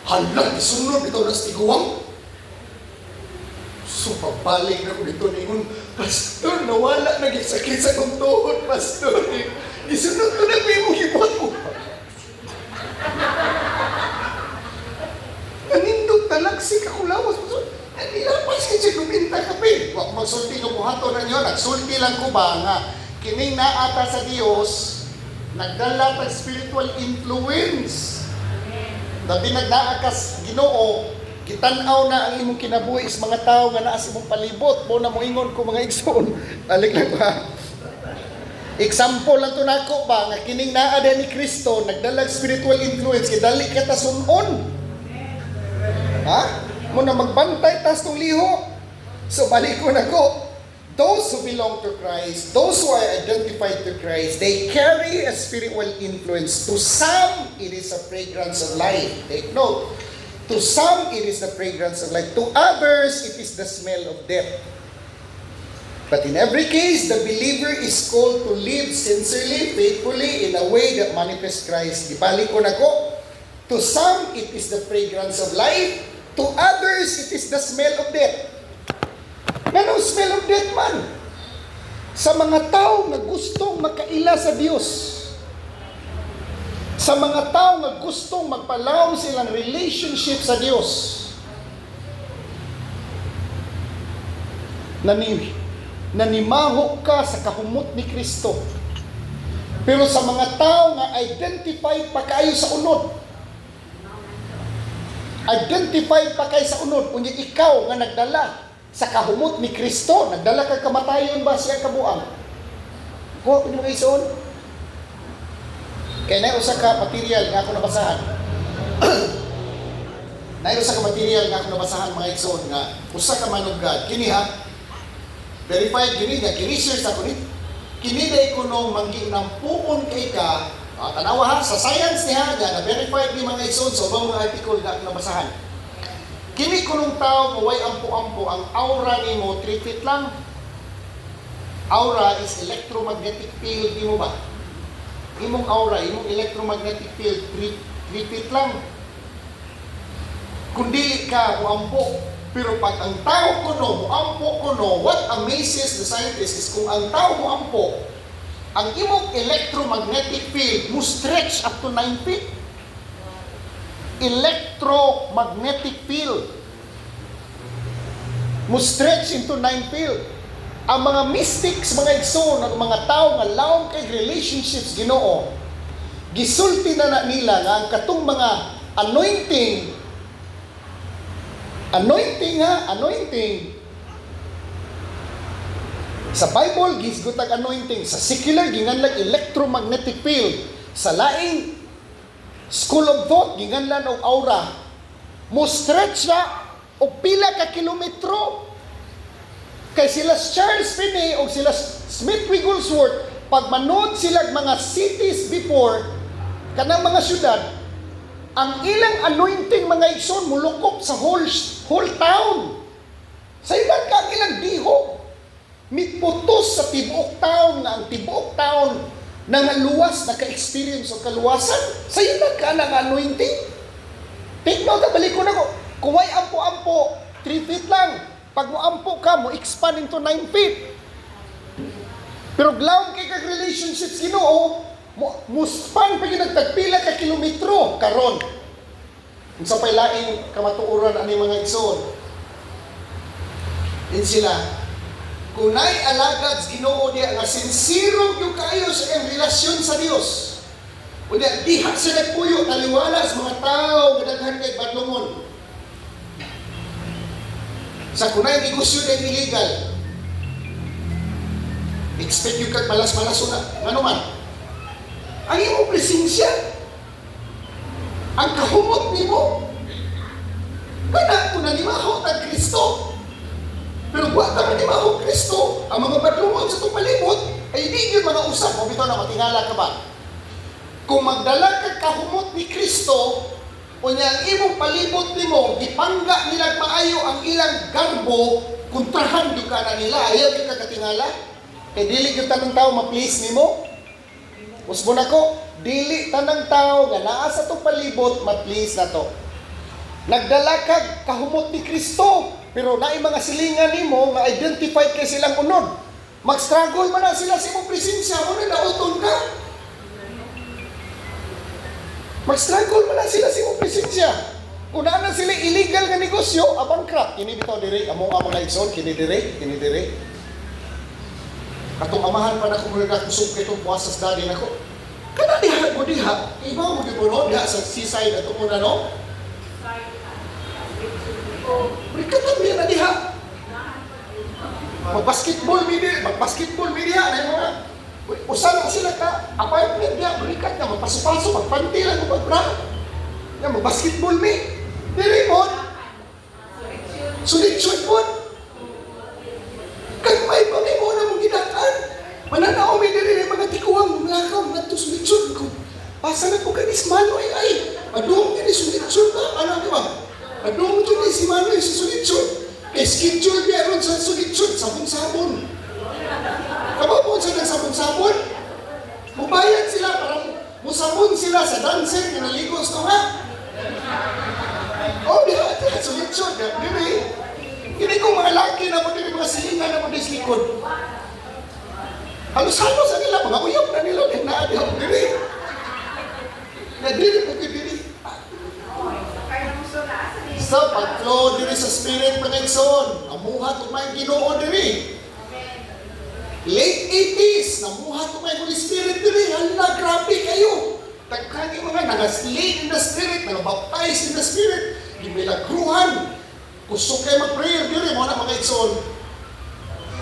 Speaker 1: Halag, isunod, ito na stiguang. So, pabalik na ko dito ningon, pastor, nawala nag-sakit sa kong tuhod, pastor. Isunod ko na ba yung hibot ko? Nanindog talagsik ako lawas, pastor. Nilapas ka siya luminta ka pa eh. Wag magsulti ng buhato na nyo, nagsulti lang ko ba nga, kining naata sa Diyos, nagdala tag spiritual influence. Dabi nagnaakas Ginoo, kitanaw na ang imong kinabuhi is mga tao nga naa sa imong palibot. Mo na mo ingon ko mga igsoon. Alik lang ba? Example lang to nako ba nga kining naa ni Kristo nagdalag spiritual influence kay dali kita sunon. Ha? Mo na magbantay tas tong liho. So balik ko nako. Those who belong to Christ, those who are identified to Christ, they carry a spiritual influence. To some, it is a fragrance of life. Take note. To some, it is the fragrance of life. To others, it is the smell of death. But in every case, the believer is called to live sincerely, faithfully, in a way that manifests Christ. Ibalik ko na ko. To some, it is the fragrance of life. To others, it is the smell of death. Ganong smell of death man? Sa mga tao na gustong makaila sa Diyos. Sa mga tao nga gustong magpalaom silang relationship sa Diyos. Nanimaho ka sa kahumot ni Kristo. Pero sa mga tao nga identified pa kayo sa unod. Identified pa kayo sa unod. Kunya ikaw nga nagdala sa kahumot ni Kristo. Nagdala ka kamatayon ba siya kabuang? Huwag mo mga ison. Kaya na-usa ka material nga ako nabasahan. Na-usa ka material nga ako nabasahan mga ison nga usa ka man of God. Kini ha, verified gini nga, research ako ni. Kini day ko nung mangginampuon kay ka, tanawa ha, sa science niya nga, na-verified ni mga ison sa ubang mga article nga ako nabasahan. Kini kunong tao kaway ampo-ampo ang aura nimo 3 feet lang. Aura is electromagnetic field nimo ba? Imong aura, imong electromagnetic field 3 feet lang. Kundi ka mo ampo, pero pag ang tao kuno mo ampo kuno, what amazes the scientist is kung ang tao mo ampo, ang imong electromagnetic field mo stretch up to 9 feet. Electromagnetic field mo stretch into 9 field. Ang mga mystics, mga igsoon, ang mga tao nga laom kay relationships Ginoo, gisulti na nila nga ang katong mga anointing sa Bible gisgutag anointing, sa secular ginganlag electromagnetic field, sa laing school of thought, ginganlan og aura. Mo stretch na o pila ka kilometro. Kay sila Charles Finney o sila Smith Wigglesworth, pag manood sila mga cities before, kanang mga syudad, ang ilang anointing mga igsoon mulukop sa whole town. Sa ilan ka ang ilang dihok, mitputos sa tibuok town, nga ang tibuok town nangaluwas, naka-experience o kaluwasan. Sa ilan ka ang anointing. Take note, balik ko na ko. Kung may ampo-ampo, 3 feet lang. Pag mo ampo ka, mo expand into 9 feet. Pero glawag kay kag relationships Ginoo, mo span pa nagtagpila ka kilometro karon. Unsa pay laing kamatuoran ani mga igsoon. Din sila kunay alagad Ginoo diya nga sincere gyud kayo sa iyang relasyon sa Dios. Unya diha sila puyo taliwala sa mga tao nga daghan kay badlongon. Sa kunay negosyo na illegal, expect yung kag malas-malas na. Ano man? Ang iyong presensya, ang kahumot ni mo, kana kung nanimahaw ng Kristo. Pero buwag ka manimahaw Kristo, ang mga badlungon sa itong palibot, ay hindi yun mga usap. O bito na, matingala ka ba? Kung magdala ka kahumot ni Kristo, o niya ang imong palibot ni mo, ipangga nilang maayo ang ilang garbo, kontrahan yung ka na nila. Ayaw yung kakatingala. Kaya dili yung tanang tao ma-please ni mo. Usbon ako, dili tanang tao nga naa sa itong palibot, ma-please na to. Nagdala ka kahumot ni Kristo, pero naay mga silingan ni mo, nga identified kay silang unod. Mag-struggle man na sila sa imong presensya, mo na nauton ka. Mag-struggle man na sila sa imong presensya. Kung na sila illegal nga negosyo, bankrupt. Kini bitaw dire, amo ang mga igsoon, kini dire. Atong amahan pa na kung mga kusog kay itong buwasas daddy na ko. Kana diha ko diha. Iba mo gipuno diha sa seaside ato muna no? Berikatan niya na diha. Mag-basketball mi diha. Na yung mga usan na sila ka. Appointment diha. Berikat na. Magpasok-pasok. Magpanti lang. Mag-bra. Mag-basketball mi. Dili mo. Sulit-sulit mo. Kag may pagay mo na mong ginataan. Mananaw may dili na mga tikuwang. Mulakaw. Nato sulit-sulit ko. Asa na po kanis Mano ay. Adong kini sulit-sulit ka. Ano di ba? Adong kini si Mano ay sulit-sulit. Kay schedule meron sa sulit-sulit. Sabon-sabon. Kapapon sa nagsabon-sabon. Mubayad sila. Parang musabon sila sa dancer. Kinaligos to ha. Oh, di ba? Sulit-sulit. Dili. Hindi kong mga laki na mo din mga silingan na mo din sa likod. Halos-halos sa nila, mga uyap na nila din na adihaw diri. Nadiri po diri. Sa pagflow diri sa spirit mga igsoon, amuha to may Ginoo diri. Late 80s, namuha to may Holy Spirit diri. Hala, grabe kayo. Tagkani mga nag-slay in the spirit, nag-baptize in the spirit, gimilagruhan. Kusok kayo mag-prayer diri mo na mga igsoon.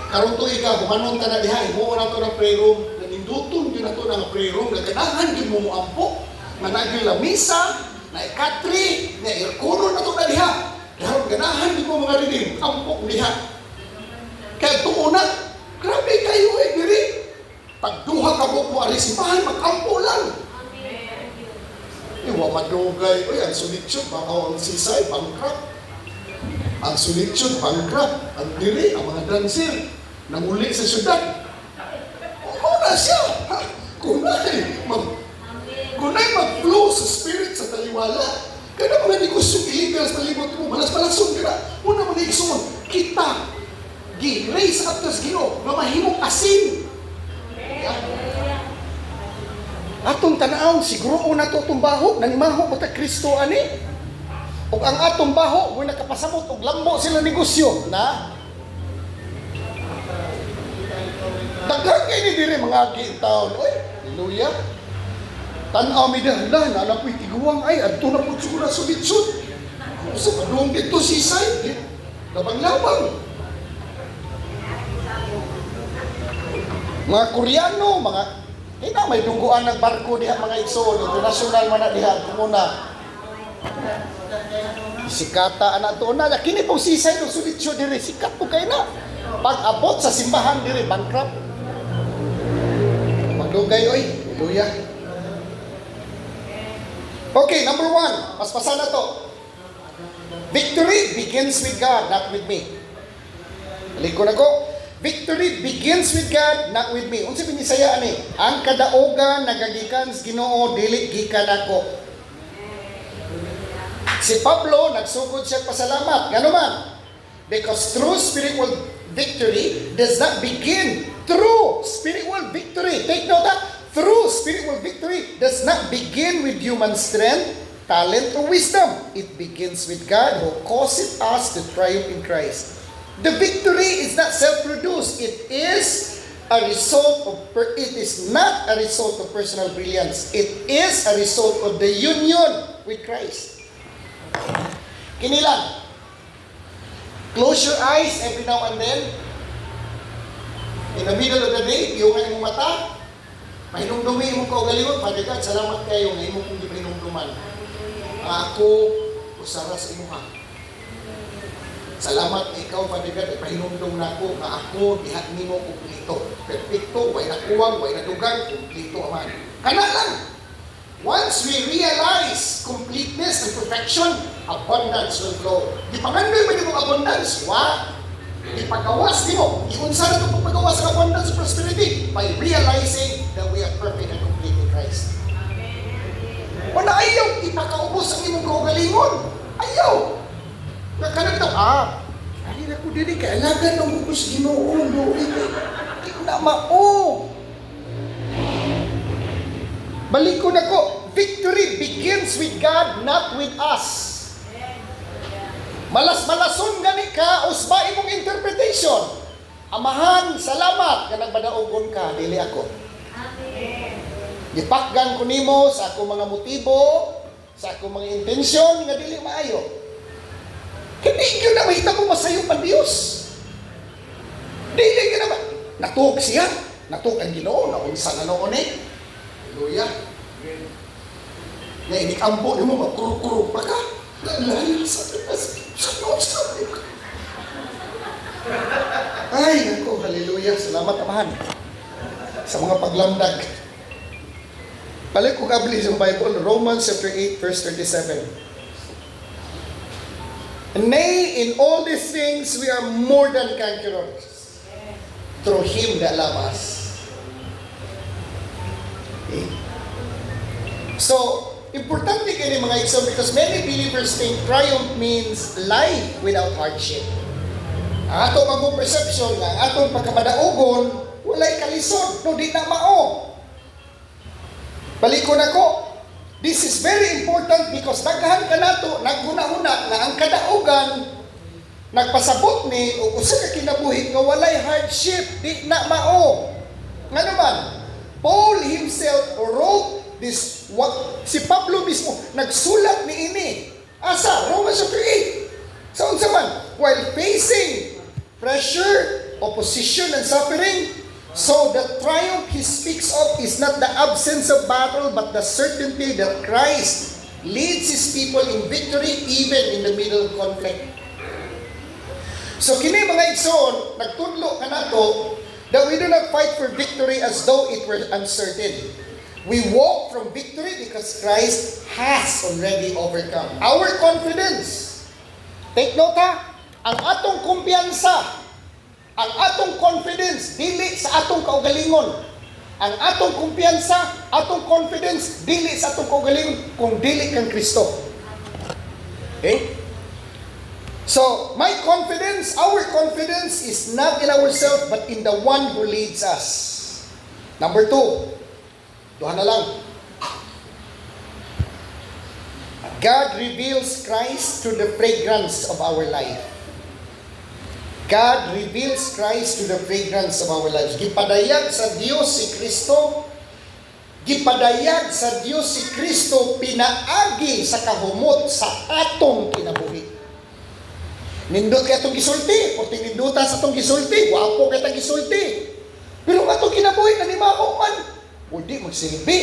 Speaker 1: Karon to ikaw, bumanon ka na diha, ibuo na to ng prayer room. Naninduton yun na to ng prayer room. Nagkadahan yun mo ampo. Managil la misa, na ikatri, na irkuno na to na diha. Karon ganahan yun mo mga rinim, ampo diha. Kaya tuuna, grabe kayo diri. Pagduha ka mo simbahan, mag-ampo lang. Iwa madugay, ang sulit-sulit, baka ang sisay, bankrupt. Ang sulit-sulit, bankrupt. Ang diri, ang mga dancer, namuli sa syudad. Una siya. Kunay mag-flow sa spirit sa taliwala. Kaya mga negosyo illegal sa talibot mo, malas-malason ka na. Una mga igsoon, kita, raise up tas Ginoo, nga mahimong asin. Atong tanaw, siguro una to itong baho, nangimaho mo ta Kristo ani. O ang atong baho, mo nakapasabot, o lambo sila negosyo, na? Daghang kayo ni diri mga taon. Oy, hallelujah. Tanaw mi dahlan, anak ko'y tiguang, ay, adto na po siguro sulit-sud. Sa padung dito sisay, labang-labang. Mga Koreano, mga may duguan ng barko diha mga igsoon, international man na diha, kumuna. Sikata anak to na, kini pong sisay ng sulit-sud diri, sikat po kayo na. Pag abot sa simbahan diri, bankrupt. dugay, oy. Hallelujah. Okay, number 1. Paspasan na to. Victory begins with God, not with me. Haliko na ko. Victory begins with God, not with me. Unsa binisaya ani? Ang kadaugan nagagikan sa Ginoo, dili gikan ako. Si Pablo nagsugod siya pasalamat. Ngano man? Because true spiritual victory does not begin through spiritual victory. Take note that true spiritual victory does not begin with human strength, talent, or wisdom. It begins with God who causes us to triumph in Christ. The victory is not self-produced. It is a result of it is not a result of personal brilliance. It is a result of the union with Christ. Kinilang. Close your eyes every now and then. In the middle of the day, yung imong mata, mahinumdumi mo ko galingon, Father God, salamat kayo nga imo kong gipahinumduman. Ako usara sa imo ha. Salamat ikaw, Father God, ipahinumdum na ako nga ako diha nimo kumpleto. Perfecto, way na kuwang, way na dugang, kumpleto aman. Kana lang. Once we realize completeness and perfection, abundance will flow. Di pangandoy ba yung abundance? Di pagawas di mo. Iunsa na itong pagawas ng abundance and prosperity by realizing that we are perfect and complete in Christ. O na ayaw, ipakaubos ang imong kaugalingon. Ayaw. Nakalag ito, alin ako dili ka, alagan ng bukos Ginoo, di ko na mao. Balik ko na ko, victory begins with God, not with us. Malas-malason gani ka, usba imong interpretation. Amahan, salamat, kanang badaogon ka, dili ako. Gipakgan ko nimo sa akong mga motibo, sa akong mga intensyon, nga dili maayo. Hindi yun na mahita mo masayo pa Diyos. Dili yun naman. Natuog siya. Natuog ang Ginoo. Naunsa na noon eh. Hallelujah. Na inikambo mo, magkuro-kuro pa ka. Lalay sa ay, naku, hallelujah. Salamat, amahan. Sa mga paglamdag. Balik ko kabili sa Bible, Romans chapter 8, verse 37. Nay, in all these things, we are more than conquerors through Him that loves us. Okay? So, importante kayo mga igsoon because many believers think triumph means life without hardship. Ang atong magong perception nga, ang atong pagkamadaogon, walay kalisod, no di na mao. Balik ko na ko. This is very important because daghan ka nato, naghuna-huna na ang kadaugan, nagpasabot ni, o usa ka kinabuhi nga walay hardship, di na mao. Nga naman, Paul himself wrote this, si Pablo mismo, nagsulat ni ini. Asa? Romans chapter 8. Sa unsa man? While facing pressure, opposition, and suffering, so the triumph he speaks of is not the absence of battle, but the certainty that Christ leads His people in victory even in the middle of conflict. So kini mga igsoon, nagtudlo ka nato that we do not fight for victory as though it were uncertain. We walk from victory because Christ has already overcome. Our confidence, take note ha, ang atong kumpiyansa, ang atong confidence, dili sa atong kaugalingon. Ang atong kumpiyansa, atong confidence, dili sa atong kaugalingon, kung dili kang Kristo. Okay? So, my confidence, our confidence is not in ourselves, but in the one who leads us. Number 2, duha na lang. God reveals Christ through the fragrance of our life. God reveals Christ to the fragrance of our lives. Gipadayag sa Dios si Kristo. Gipadayag sa Dios si Kristo pinaagi sa kahumot sa atong kinabuhi. Nindot kay atong gisulti, o tininduta sa atong gisulti, wapo kay atong gisulti. Pero atong kinabuhi na ni mao man, o di magsilbi.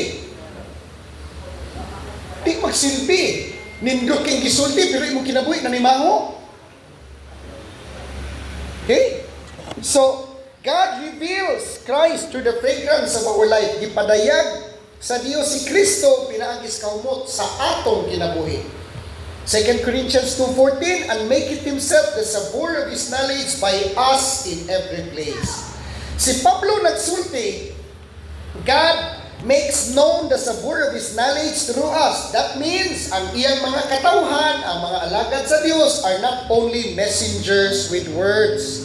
Speaker 1: Di magsilbi. Nindot kay gisulti pero imong kinabuhi na ni mao. Okay? So, God reveals Christ through the fragrance of our life. Gipadayag sa Dios si Kristo pinaagis kahumot sa atong kinabuhi. 2 Corinthians 2:14, and make it himself the savor of his knowledge by us in every place. Si Pablo nagsulti, God makes known the savor of his knowledge through us. That means, ang iyang mga katauhan, ang mga alagad sa Dios are not only messengers with words.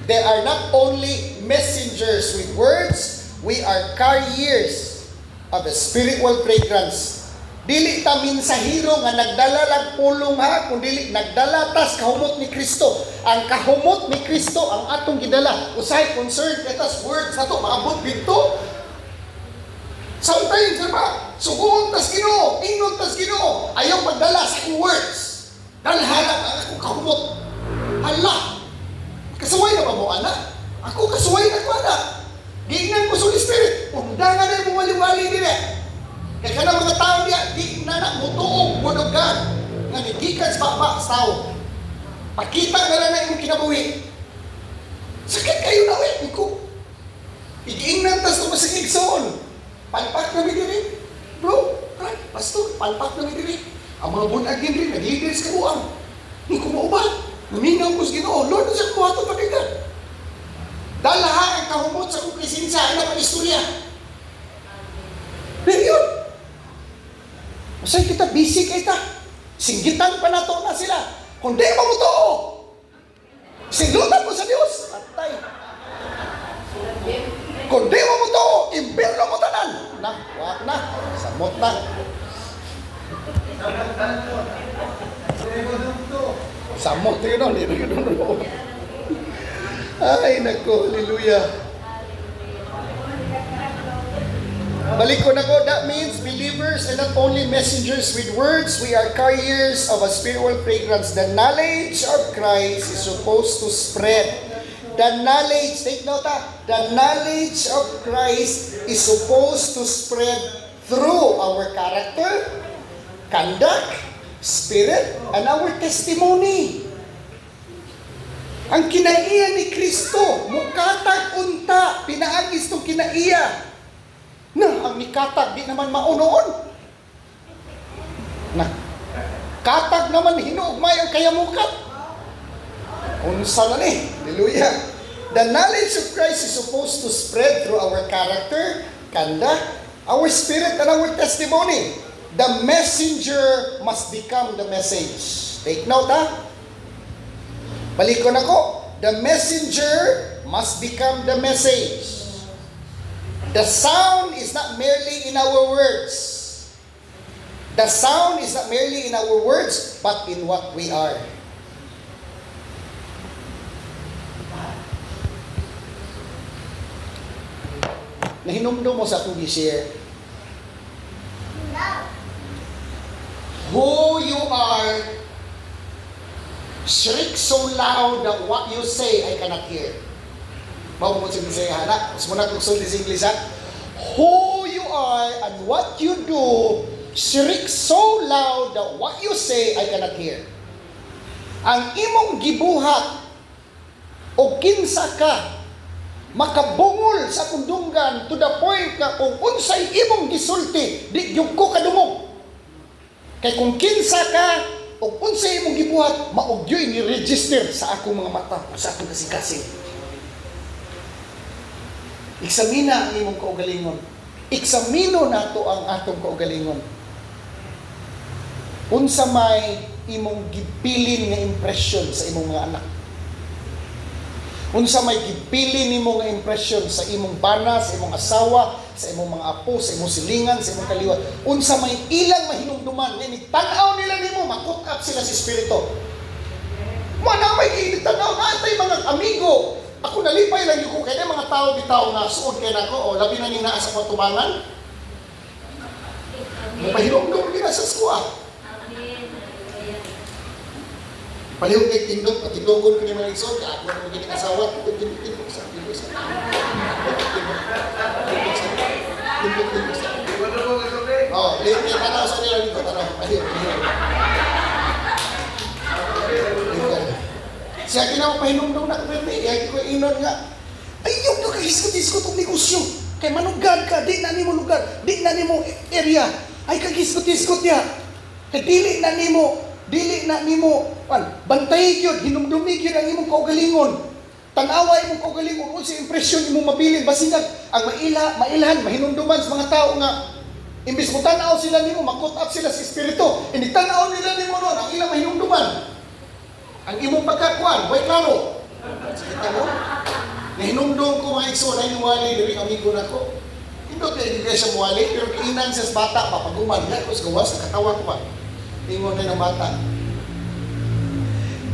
Speaker 1: They are not only messengers with words, we are carriers of a spiritual fragrance. Dili ta minsahiro nga nagdala lang pulong ha, kundi nagdala tas kahumot ni Kristo. Ang kahumot ni Kristo ang atong gidala. Usahay concerned katas words nato maabot dito. Sometimes, diba? Suguon tas Ginoo, ingnon tas Ginoo. Ayaw magdala sa akong words. Dalhala ang akong kahumot. Hala. Kasuway na ba mo, anak? Ako kasuway na ko, anak. Giingnan ko sa Holy Spirit. Undangan na yung wali-wali nila. Kaya ka na mga tao niya, di na na mutuong word of God. Nga nigikan sa baba sa tao. Pakita na lang na yung kinabuhi. Sakit kayo na, wait ko. Igiingnan tas ito masigig soon. Palpak na may diri. Bro, pastor, palpak na may diri. Ang mga bunag din rin, nag-leaders ka buang. Hindi ko maubat. Naminaw ko sa Ginoo, Lord, nasa ko ato pakigan. Dalaha ang kahumot sa kong presinsa, ano ang istorya. Period. Masay kita, busy kita. Singgitan pa na to na sila. Kung di mo mo to, singlutan mo sa Diyos. Patay. Kung di mo mo to, impirno mo tanan. Na, wak na, samot na. Samot yun o, hindi na yun. Ay, nako, hallelujah. Balik ko na ko, that means believers are not only messengers with words, we are carriers of a spiritual fragrance. The knowledge of Christ is supposed to spread. The knowledge, take note the knowledge of Christ is supposed to spread through our character, conduct, spirit, and our testimony. Ang kinaiya ni Kristo, mukatag unta, pinaagis itong kinaiya. Na, ang mikatag, di naman maunoon. Na, katag naman, hinuugmay ang kayamukat. Unsa na ni, hallelujah. The knowledge of Christ is supposed to spread through our character, conduct, our spirit, and our testimony. The messenger must become the message. Take note Balik ko na ko. The messenger must become the message. The sound is not merely in our words. The sound is not merely in our words, but in what we are. Nahinumdum mo sa akong i-share. Who you are shriek so loud that what you say I cannot hear. Bago mo sige say hana, mas muna kung sulti sa English ha. Who you are and what you do shriek so loud that what you say I cannot hear. Ang imong gibuhat o kinsa ka makabungol sa kundunggan to the point na kung unsay imong gisulti di gyud ko kadungog. Kay kung kinsa ka o unsay imong gibuhat, maugyoy ni register sa akong mga mata o sa akong kasing-kasing. Eksamina ang imong kaugalingon. Eksamino nato ang atong kaugalingon. Unsa may imong gipilin nga impression sa imong mga anak. Unsa may gipilin nimo nga impression sa imong bana, sa imong asawa, sa imong mga apo, sa imong silingan, sa imong kaliwat. Unsa may ilang mahinumduman, ni tan-aw nila nimo, makut up sila sa espiritu. Mana may tanaw na tay mga amigo. Ako nalipay lang yung kaya mga tao bitaw nga suod kay nako o labi na ni naa sa kwatubangan. Mahinumdum gina sa skuha. Palihog kay tindog, patidogon ko ni mga isod, ako na magiging asawa, tindog sa tindog sa tindog sa. Oh, lihat kay tanaw sa nila dito, tanaw, palihog. Siya ginawa pahinumdum na kapit niya, ko inon nga. Ayaw nyo kagisgot-isgot ang negosyo. Kay manugad ka, di na nimo lugar, di na nimo area. Ay kagisgot-isgot ya. Kay dili na nimo, bantay yun, hinumdumig yun ang imong kaugalingon. Tanawa imong kaugalingon, kung sa impresyon imong mabilin, basin ang mailhan, mahinumduman sa mga tao nga, imbis mo tanaw sila nimo, makut up sila sa espiritu, hindi tanaw nila nimo nun, ang ilang mahinumduman. Ang imong pagkakuan, way klaro. Kita mo? Nahinumdum ko mga igsoon, ay nuwali, diri amigo na ko. Hindi ko siya muwali, pero kainan siya sa bata, papaguman niya, kung sa gawas, nakatawa ko pa. Ingon na ng bata.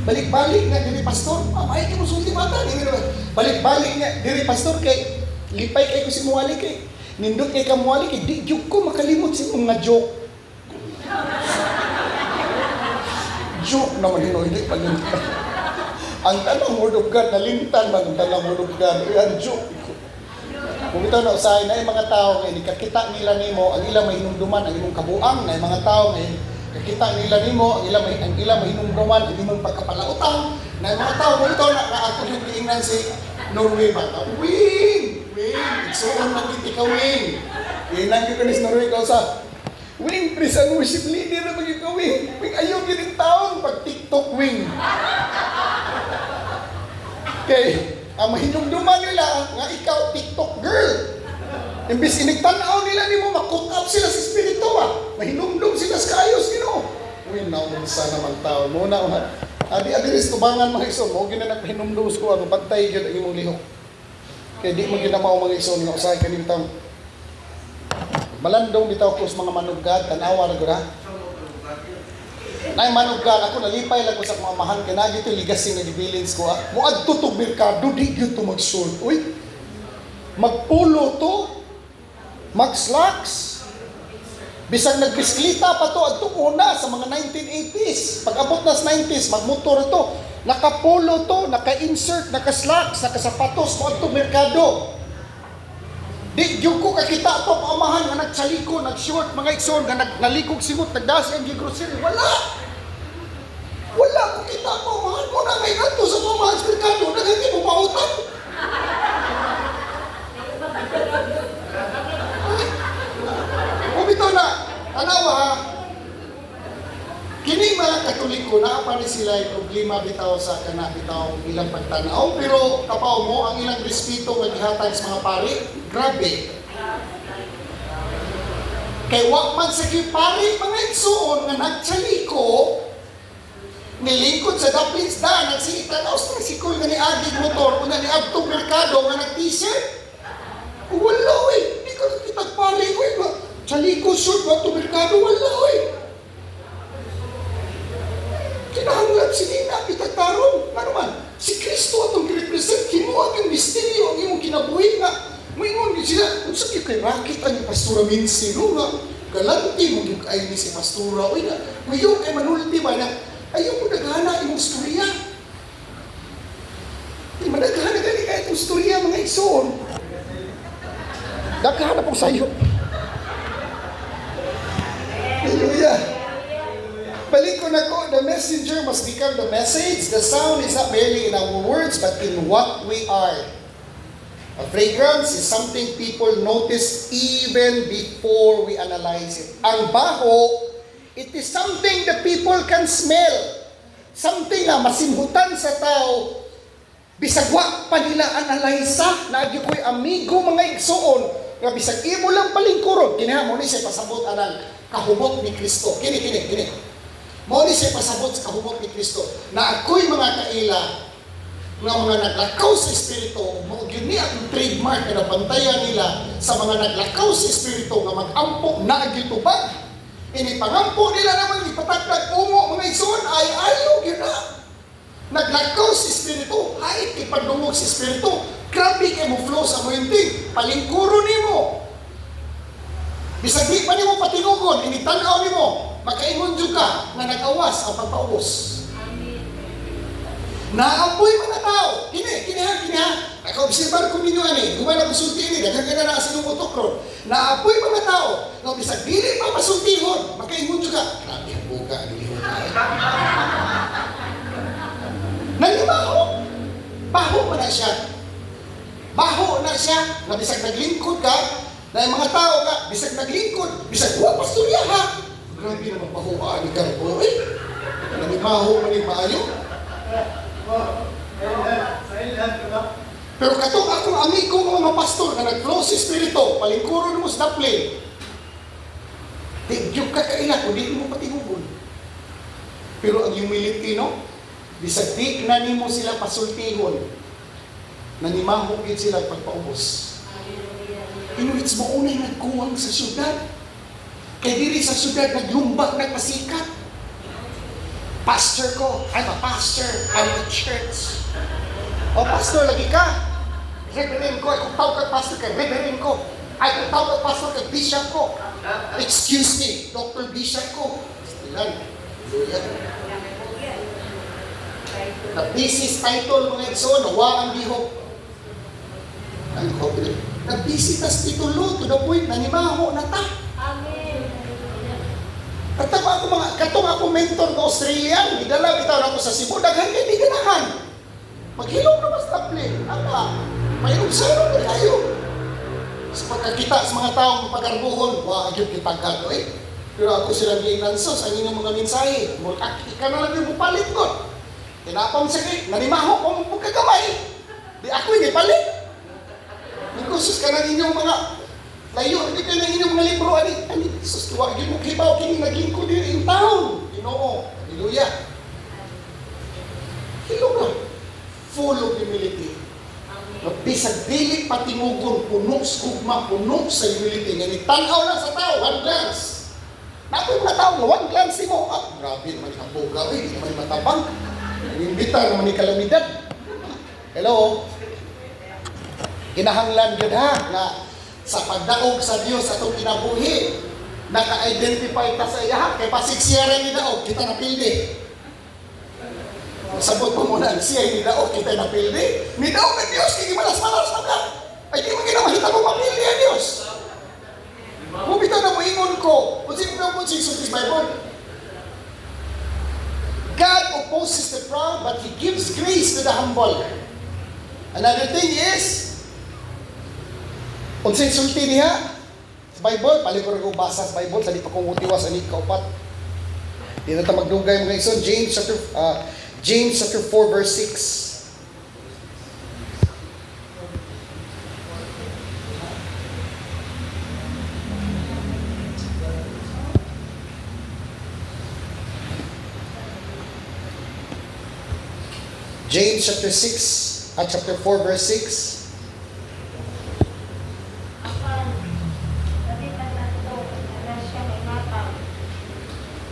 Speaker 1: Balik-balik nga diri pastor. Ay kay musulti bata ni balik-balik nga diri pastor kay lipay kay ko si muwali kay nindot kay kamuwali kay di jud ko makalimot si mga joke. Joke naman hindi pa yun. Ang tanang word of God nalimtan man ang tanang word of God. Yan joke. Kung ito na usahay na yung mga tao kay nakakita nila nimo ang ilang mahinumduman ang imong kabuang na yung mga tao ngay kakita nila nimo ang ilang mahinumduman ang imong pagkapalautang na yung mga tao mo ito na ako yung kiingnan si Norway ba? Wing! Igsoon lang kita ka Wing! Kiingnan ko kanis Norway ka sa Wing, please ang worship leader na maging ka Wing! Wing, ayaw gining taon pag TikTok Wing! Okay, ang mahinumduman nila nga ikaw TikTok girl! Imbis inigtanaw nila nimo makut up sila sa espiritu mahinumdum sila sa kaayos nino. Uy, naunsa naman tao. Muna, adi-adiris tubangan mga ison. Mo gina nagpahinumdum ko ang bantay gyud ang imong lihok. Kaya di mo ginamaw mga ison nga usahay kaning taon. Malandong bitaw ko sa mga manugad, tanawa na gura. Nay manugad ako nalipay lang ko sa mga mahal kay na gito legacy nga gibilins ko. Mo adto tug merkado di gyud to mag-short. Uy. Magpulo to mag-slacks. Bisag nagbisikleta pa to adto una sa mga 1980s. Pag abot na sa 90s, magmotor to. Nakapolo to, naka-insert, naka-slacks, nakasapatos mo adto merkado. Di gyud ko kakita to paamahan nga nagsaliko, nag-short mga igsoon nga nalikog simot, nagdasi ang grocery. Wala ko kita paamahan mo na ngay adto sa pamahan sa merkado, nagagi mo pautang. Ito na, anawa ha, kini mga Katoliko na pa ni sila yung problema bitaw sa kana bitaw ilang pagtanaw, pero kapaw mo ang ilang respeto nga gihatag sa mga pari, grabe. Kay wa man sa pari mga igsoon nga nagsaliko, nilingkod sa daplins da, nagsitanaw sa sikol nga ni Agig Motor, una ni Abtong Mercado nga nag-t-shirt. Wala di ko nakitag pari ko ba? Sa likod, short ba ito merkado? Wala, oy. Kinahanglan si Nina, pitagtarong. Nga naman, si Kristo atong represent, hinuag yung misteryo, ang imong kinabuhi nga. Maingon din sila, kung sa kay Rakit ang pastora Minsi, no nga, galanti mo yung kain ni si pastora. Oy na, ngayon kay manulti ba na, ayaw mo naghana imong storya. Di managhana gani ka itong storya, mga igsoon. Naghahanap po sa'yo. Hallelujah. Balik ko na ko, the messenger must become the message. The sound is not merely in our words, but in what we are. A fragrance is something people notice even before we analyze it. Ang baho, it is something the people can smell. Something na masimhutan sa tao, bisagwa pa nila analysa, na agyo ko'y amigo mga igsoon, nga bisag imo lang palingkurod, kinahamo ni siya pasabot anang kahubot ni Kristo. Kini. Mo ni siya pasabot sa kahubot ni Kristo. Na ako'y mga kaila nga mga naglakaw sa Espiritu, mo gini ang trademark na nabantayan nila sa mga naglakaw sa Espiritu nga mag-ampo na agitubag. Ini pangampo nila naman ipataklag umo mga igsoon ay ayaw yun na. Naglakaw sa Espiritu, ay ipadungog sa Espiritu. Grabe kayo mo flow sa anointing. Palingkuro nimo. Bisag di pa nimo patinugon, initanaw nimo, makaingon jud ka nga nag-awas ang pagpaubos. Amen. Naapoy mga tao. Kini ha. Naka-observar ko ninyo ani, gumana ko sulti ini, daghang ka na sinong utokron. Naapoy mga tao, nga bisag dili pa masultihon, makaingon jud ka. Grabe ang buka ni Lihon. Nangibaho. Baho pa na siya.
Speaker 4: Baho na siya, na bisag naglingkod ka, na yung mga tao ka, bisag naglingkod, bisag, pastorya ha! Grabe naman bahuaan ni Garbo, eh. Nanimaho man yung maayo.
Speaker 2: Silent ka ba?
Speaker 4: Pero katong akong amigo ng mga pastor na nag-flow si Espiritu, palingkuron mo sa daplin, tigyog ka kaila, kundi mo patinugon. Pero ang humility, no? Bisag di na nimo sila pasultihon, nanimahog yun sila pagpaubos. Inuits mo unay nagkuwang sa syudad. Kaya diri sa syudad, naglumbag, nagpasikat. Pastor ko, I'm a pastor, I'm a church. O pastor, lagi ka. Reverend ko, kung tawag ka pastor kay Reverend ko. Ay, kung tawag ka pastor kay Bishop ko. Excuse me, Dr. Bishop ko. Yan. The thesis title, mga igsoon, nawa ang bihok. Ang COVID. Nag-visitas titulo to the point na nimaho na ta.
Speaker 3: Amen.
Speaker 4: Katong ako mentor ng Australian, idala bitaw na ako sa Cebu, daghan kay di ganahan. Maghilom na mas taplin. May unsaro na kayo. Sa pagkakita sa mga taong pag-arbuhon, agad kita gado eh. Pero ako sila giinansos, ang inyong mga mensahe. Ika na lang yung bupalit ko. Tinapang sakit, nanimaho kung pagkagamay. Di ako hindi palit. Nikusus ka na inyong mga layo, hindi ka na inyong mga libro. Ani, sus, huwag yun mong kibaw, kini naging ko din in town. Ginoo, hallelujah. Hallelujah. Full of humility. Bisag dili patimugon, puno sa kugma, puno sa humility. Nga tanaw lang sa tao, one glance. Nakoy mga tao nga, one glance mo. Grabe naman ang bugaw, hindi naman matabang. Inimbita naman ni kalamidad. Hello? Kinahanglan yun ha, na sa pagdaog sa Diyos atong kinabuhi, naka-identify ta sa iya, kay pasigsiyara ni daog, kita napildi. Sabot mo muna, siya ni daog, kita napildi. Ni daog ang Diyos, kaya malas-malas na ka. Ay di mo ginamahita mo mapildi ang Diyos. Bumita na mo ingon ko, kung sino po si Jesus Bible, God opposes the proud, but He gives grace to the humble. Another thing is, kung sa insulti niya, sa Bible, palikor ko basa sa Bible, sa di pa kong utiwas, ani kaupat. Di na ito magdugay mga ison. James chapter 4 verse 6. James chapter 6, chapter 4 verse 6.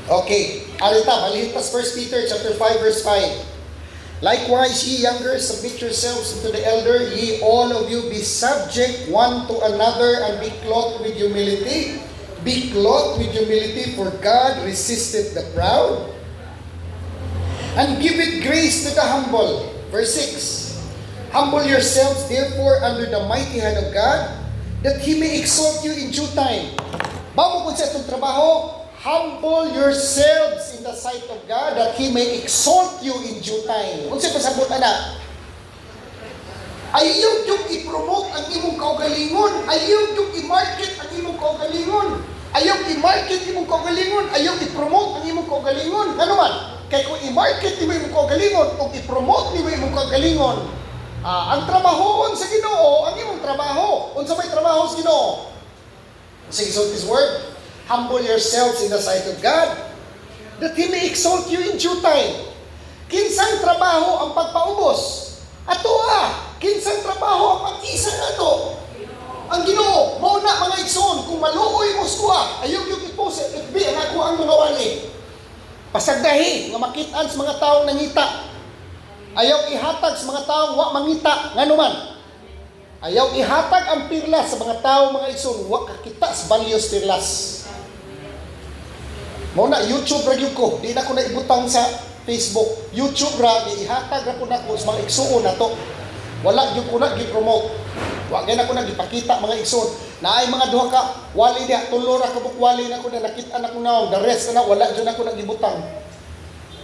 Speaker 4: Okay, alita, malihitas 1 Peter chapter 5 verse 5. Likewise, ye younger, submit yourselves unto the elder, ye all of you be subject one to another, and be clothed with humility. Be clothed with humility, for God resisteth the proud, and giveth grace to the humble. Verse 6. Humble yourselves therefore under the mighty hand of God, that He may exalt you in due time. Bago po sa itong trabaho, humble yourselves in the sight of God, that He may exalt you in due time. Kung siya pasabot na, ayaw yung i-promote ang imong kaugalingon, ayaw yung i-market ang imong kaugalingon, ayaw i-market imong kaugalingon, ayaw i-promote ang imong kaugalingon. Ano man? Kaya kung i-market mo imong kaugalingon, o i-promote mo imong kaugalingon, ang trabahoon sa Ginoo, ang imong trabaho, unsa may trabaho sa Ginoo? Sige, so this word, humble yourselves in the sight of God, that He may exalt you in due time. Kinsang trabaho ang pagpaubos? Ato kinsang trabaho ang pag-isa na ito? Ang Ginoo, mauna mga igsoon, kung maluoy mo sa ayaw yung i-post sa FB, ang ako ang mga wali. Pasagdahi, nga makitaan sa mga taong nangita. Ayaw ihatag sa mga taong wa mangita, nga naman. Ayaw ihatag ang pirlas sa mga taong mga igsoon, wa kakita sa values pirlas. Mauna, YouTube ra gyud ko, di na ko na ibutang sa Facebook. YouTube ra, ihatag ra ko na ko sa mga igsoon na to. Wala gyud ko na gi-promote. Wa gyud na ko na gipakita mga igsoon. Naay mga duha ka wali dia, tulo ra ka bukwali na ko na nakita na ko na, the rest na wala gyud na ko na gibutang.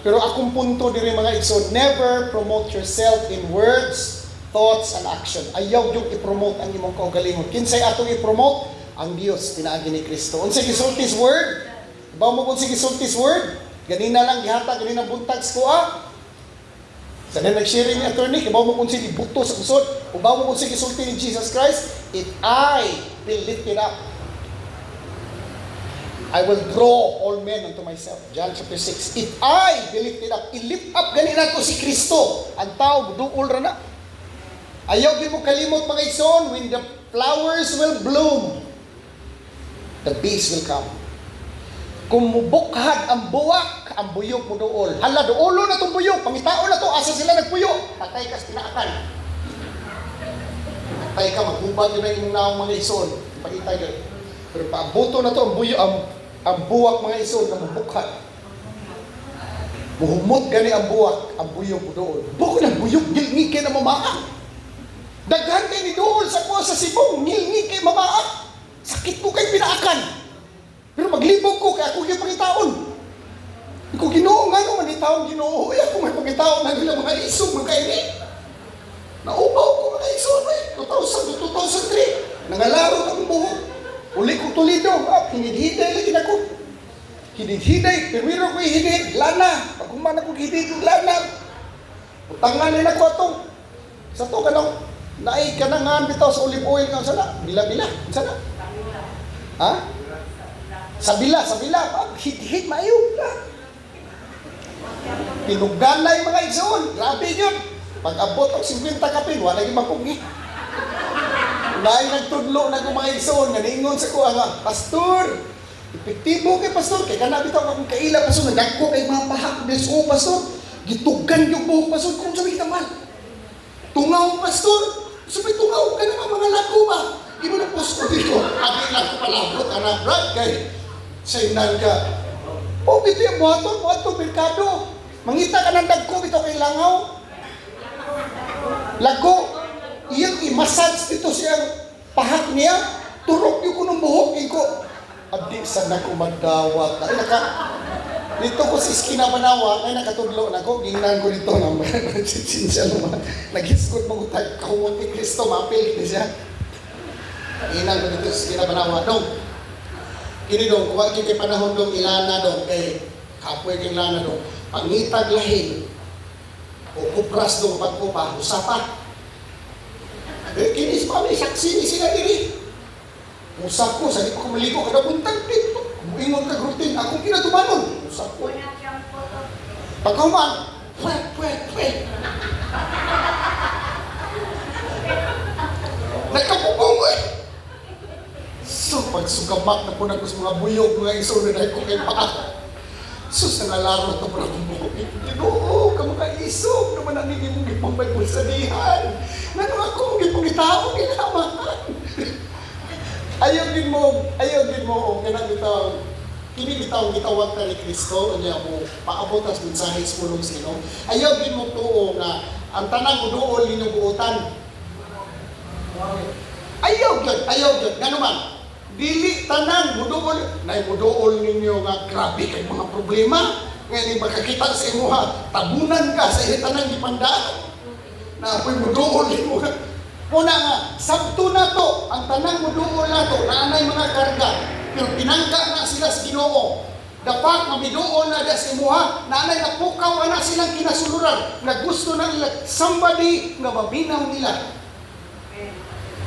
Speaker 4: Pero akong punto diri mga igsoon, never promote yourself in words, thoughts and action. Ayaw yung i-promote ang imong kaugalingon. Kinsay atong i-promote? Ang Dios pinaagi ni Kristo. Unsay gisultis word? Bawo mo kung sige sultis word? Ganina lang gihata, ganina buntag sa kuha. Sa na nag-sharing ni attorney, bawo mo kung sige buto sa usod, o bawo mo kung sige sulti ni Jesus Christ, if I will lift it up, I will draw all men unto myself. John chapter 6. If I will lift it up, i-lift up ganina to si Kristo. Ang tao, duol ra na. Ayaw din mo kalimot mga ison, when the flowers will bloom, the bees will come. Kung mubukhad ang buwak, ang buyok mo dool. Hala, doolo na itong buyok. Pangitao na to, asa sila nagpuyo. Patay ka sa tinaakan. Patay ka, maghubad yun ang imong naong mga ison. Pagitay ka. Pero paabuto na to, ang buyok, ang buwak mga ison na mubukhad. Muhumot gani ang buwak, ang buyok mo dool. Buko ng buyok, ngilngi kay na mamaak. Daghan kay ni dool sa kuha sa sibong, ngilngi kay mamaak. Sakit ko kay pinaakan. Pero maglibog ko, kaya ako yung pangitaon. Ikaw ginoo nga naman, itaon ginoo. Ay ako may pangitaon na nila mga isog, mga kaini. Naupaw ko mga isog, 2000 to 2003. Nangalaro ng buhok. Uli ko tulido, hinid-hiday lagi na ko. Hinid-hiday, pero ko hinid, lana. Pag kumana ko hinid, lana. Utangan nila ko itong. Sa to ka lang, naay ka na nga bitaw sa olive oil nga sana. Bila-bila, sana. Ha? Sa bila, hit-hit, mayo. Pinuganay mga igsoon. Grabe yun. Pag abot ang 50 kapin, wala yung mapugi. Dahil nagtudlo na kong mga igsoon, naningon sa kuha nga, Pastor, epektibo kay Pastor, kay kanabit ako akong kaila, Pastor, nagko kay mga pahak, deso, Pastor, gitugan yung buhok, Pastor, kung sabi kita mal. Tungaw, Pastor, sabi tungaw ka naman mga lago ba? Di mo na post ko dito. Abi lang ko palabot, anak, Brad, kay sa inan ka. O, ito yung buhaton, merkado. Mangita ka ng dagko, ito kay langaw. Lago, iyang i-massage dito siyang pahak niya, turok yung ko ng buhok, ko. Abdi, sana ko magdawat. Ay, dito ko sa iskina Banawa, ay nakatudlo na ko, gingnan ko dito naman. Sinsya naman. Nag-iskot mo ko tayo, kahumong kay Kristo, mapil ko siya. Gingnan ko dito sa iskina Banawa. Dong, kini dong, kuha kay panahon dong ilana dong, kay kapoy kay ilana dong, pangitag lahin, o kupras dong pagkupa, usapa. Kini sa pamilya, saksi ni sila diri. Usap ko, sa di ko maligo, kada buntag dito. Ingon ka grutin, akong kinatumanon. Usap ko. Pagkahuman, pwet. Nagkapugong ko eh. So, pag sugamak na po na ko sa mga buyog, mga iso na ko kay paa. So, sa nalaro ito po na kong buhok. Ginoo, kamakaisog naman ang hindi mong ipambay ko sa dihan. Nano ako, hindi mong itao, ginaman. Ayaw din mo, kinabitaw, kinibitaw, gitawag ka ni Kristo, niya mo, paabot as mensahe sa pulong sino. Ayaw din mo tuo na, ang tanang mo doon, ninyong buutan. Ayaw yun, ganuman. Dili tanan muduol, nay muduol ninyo nga grabe kay mga problema. Ngayon makakita sa imo ha, tabunan ka sa tanan gipandaan. Na apoy muduol nimo. Una nga, sabto na to, ang tanang muduol na to, naanay mga karga. Pero pinangga na sila sa Ginoo. Dapat mabiduol na sa imo ha, naanay napukaw na silang kinasuluran. Na gusto na nila somebody nga mabinaw nila.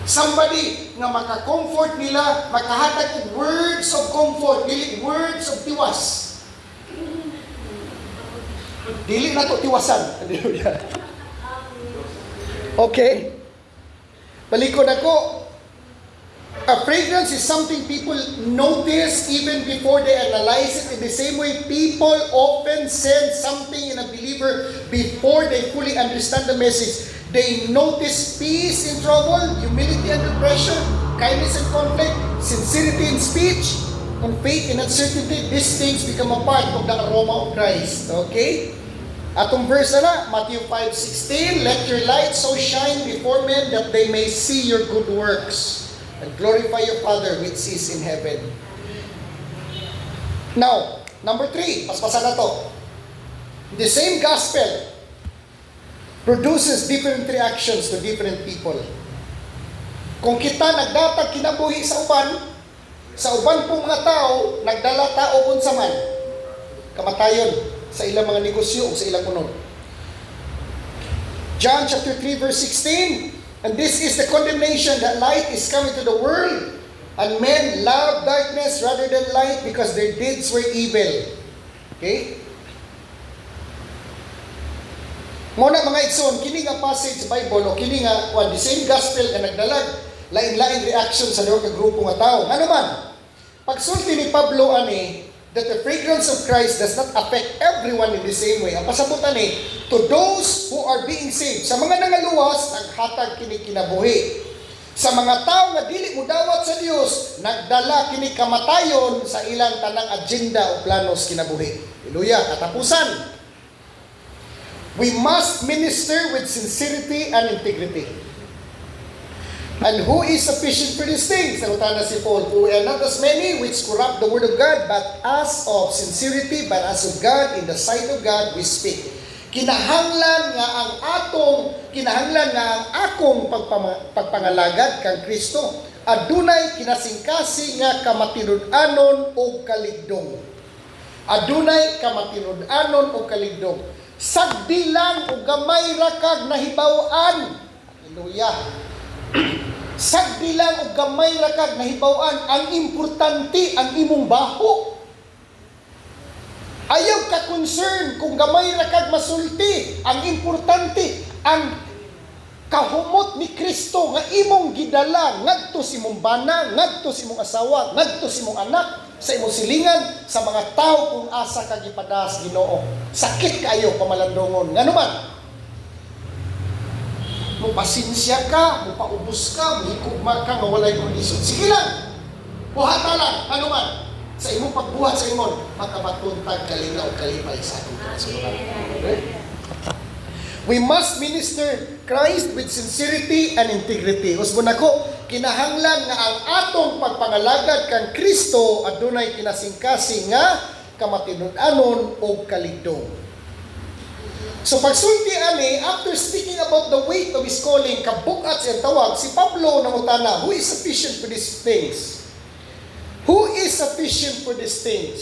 Speaker 4: Somebody nga maka-comfort nila, makahatag og words of comfort, dili words of tiwas. Dili na to tiwasan. Okay. Balikod ako. A fragrance is something people notice even before they analyze it. In the same way, people often sense something in a believer before they fully understand the message. They notice peace in trouble, humility under pressure, kindness in conflict, sincerity in speech, and faith in uncertainty. These things become a part of the aroma of Christ. Okay? Atong verse na, Matthew 5:16, let your light so shine before men that they may see your good works and glorify your Father which is in heaven. Now, number 3, paspasan na to. The same gospel produces different reactions to different people. Kung kita nagdatag kinabuhi sa uban pong mga tao, nagdala tao unsa man, kamatayon sa ilang mga negosyo o sa ilang unod. John chapter 3 verse 16, and this is the condemnation that light is coming to the world, and men love darkness rather than light because their deeds were evil. Okay? Muna mga igsoon, kini nga passage sa Bible o kini nga the same gospel nga nagdalag lain-laing reaction sa duha ka grupo nga tao. Ano man? Pagsulti ni Pablo ani that the fragrance of Christ does not affect everyone in the same way. Ang pasabutan ni to those who are being saved. Sa mga nangaluwas, naghatag kini kinabuhi. Sa mga tao nga dili mo dawat sa Dios, nagdala kini kamatayon sa ilang tanang agenda o planos kinabuhi. Hallelujah. Katapusan. We must minister with sincerity and integrity. And who is sufficient for these things? Nangutana si Paul, who are not as many which corrupt the word of God, but as of sincerity, but as of God, in the sight of God, we speak. Kinahanglan nga ang akong pagpangalagad kang Kristo, adunay kinasingkasi nga kamatinud-anon o kaligdong. Adunay kamatinud-anon o kaligdong. Sagdi lang o gamay rakag nahibaw-an. Hallelujah. Sagdi lang o gamay rakag nahibaw-an. Ang importante ang imong baho. Ayaw ka concern kung gamay rakag masulti. Ang importante ang kahumot ni Kristo nga imong gidala ngadto sa imong bana, ngadto sa imong asawa, ngadto sa imong anak, sa imong silingan, sa mga tao kung asa ka gipadas Ginoo. Sakit kayo pamalandongon. Ngano man? Mupasinsya ka, mupaubos ka, muhikugma ka nga walay kondisyon. Sige lang. Buhata lang. Ano man? Sa imong pagbuhat sa imong makabatuntag kalinaw kalipay sa atong kasulatan. Okay? We must minister Christ with sincerity and integrity. Usbon ako, kinahanglan nga ang atong pagpangalagad kang Kristo adunay kinasingkasi nga kamatinud-anon o kaligdong. So pagsulti ani, after speaking about the weight of his calling, kabukat siyang tawag, si Pablo nangutana, who is sufficient for these things? Who is sufficient for these things?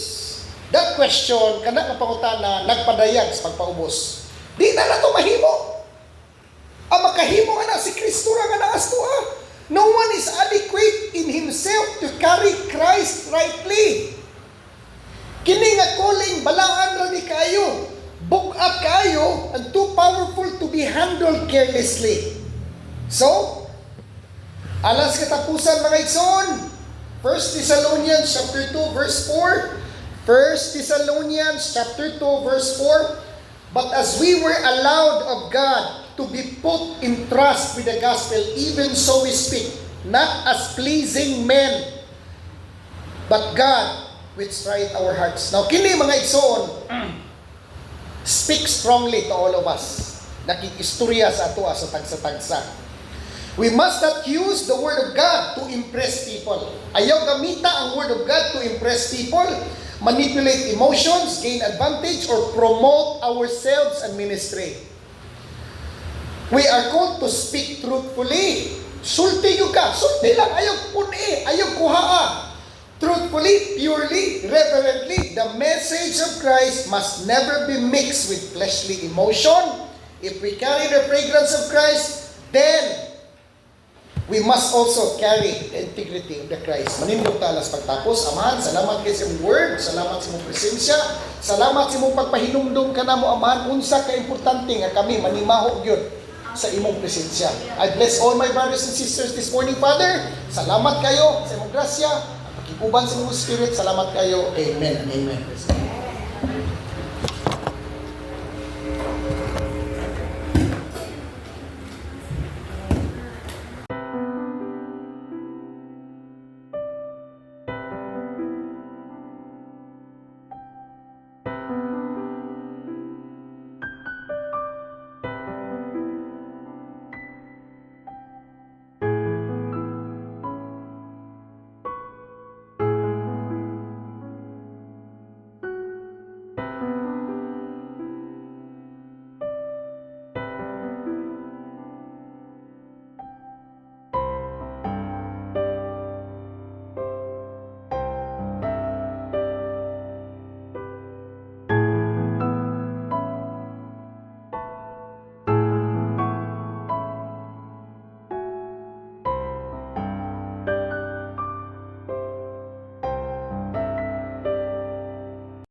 Speaker 4: That question, kana nga pangutana, nagpadayag sa pagpaubos. Di na nato mahimo. Ang makahimo ana si Kristo ra nga naas to. No one is adequate in himself to carry Christ rightly. Kini nga calling balaan ra ni kayo. Bugat kayo and too powerful to be handled carelessly. So, alas katapusan mga igsoon, 1 Thessalonians chapter 2 verse 4. 1 Thessalonians chapter 2 verse 4. But as we were allowed of God to be put in trust with the gospel, even so we speak, not as pleasing men, but God which tried our hearts. Now, kini mga igsoon, speak strongly to all of us. Nakikistorya sa ato sa tagsa-tagsa. We must not use the word of God to impress people. Ayaw gamita ang word of God to impress people, manipulate emotions, gain advantage, or promote ourselves and ministry. We are called to speak truthfully. Sulti yung ka. Sulti lang. Ayaw puni. Ayaw kuhaa. Truthfully, purely, reverently, the message of Christ must never be mixed with fleshly emotion. If we carry the fragrance of Christ, then we must also carry the integrity of the Christ. Manindog talas pagtapos. Amahan, salamat kayo sa word, salamat sa mong presensya, salamat sa mong pagpahinumdum ka na mo, Amahan, unsa ka importante nga kami manimaho yun sa imong presensya. I bless all my brothers and sisters this morning, Father. Salamat kayo sa imong grasya, pagkikuban sa imong Spirit, salamat kayo. Amen and amen.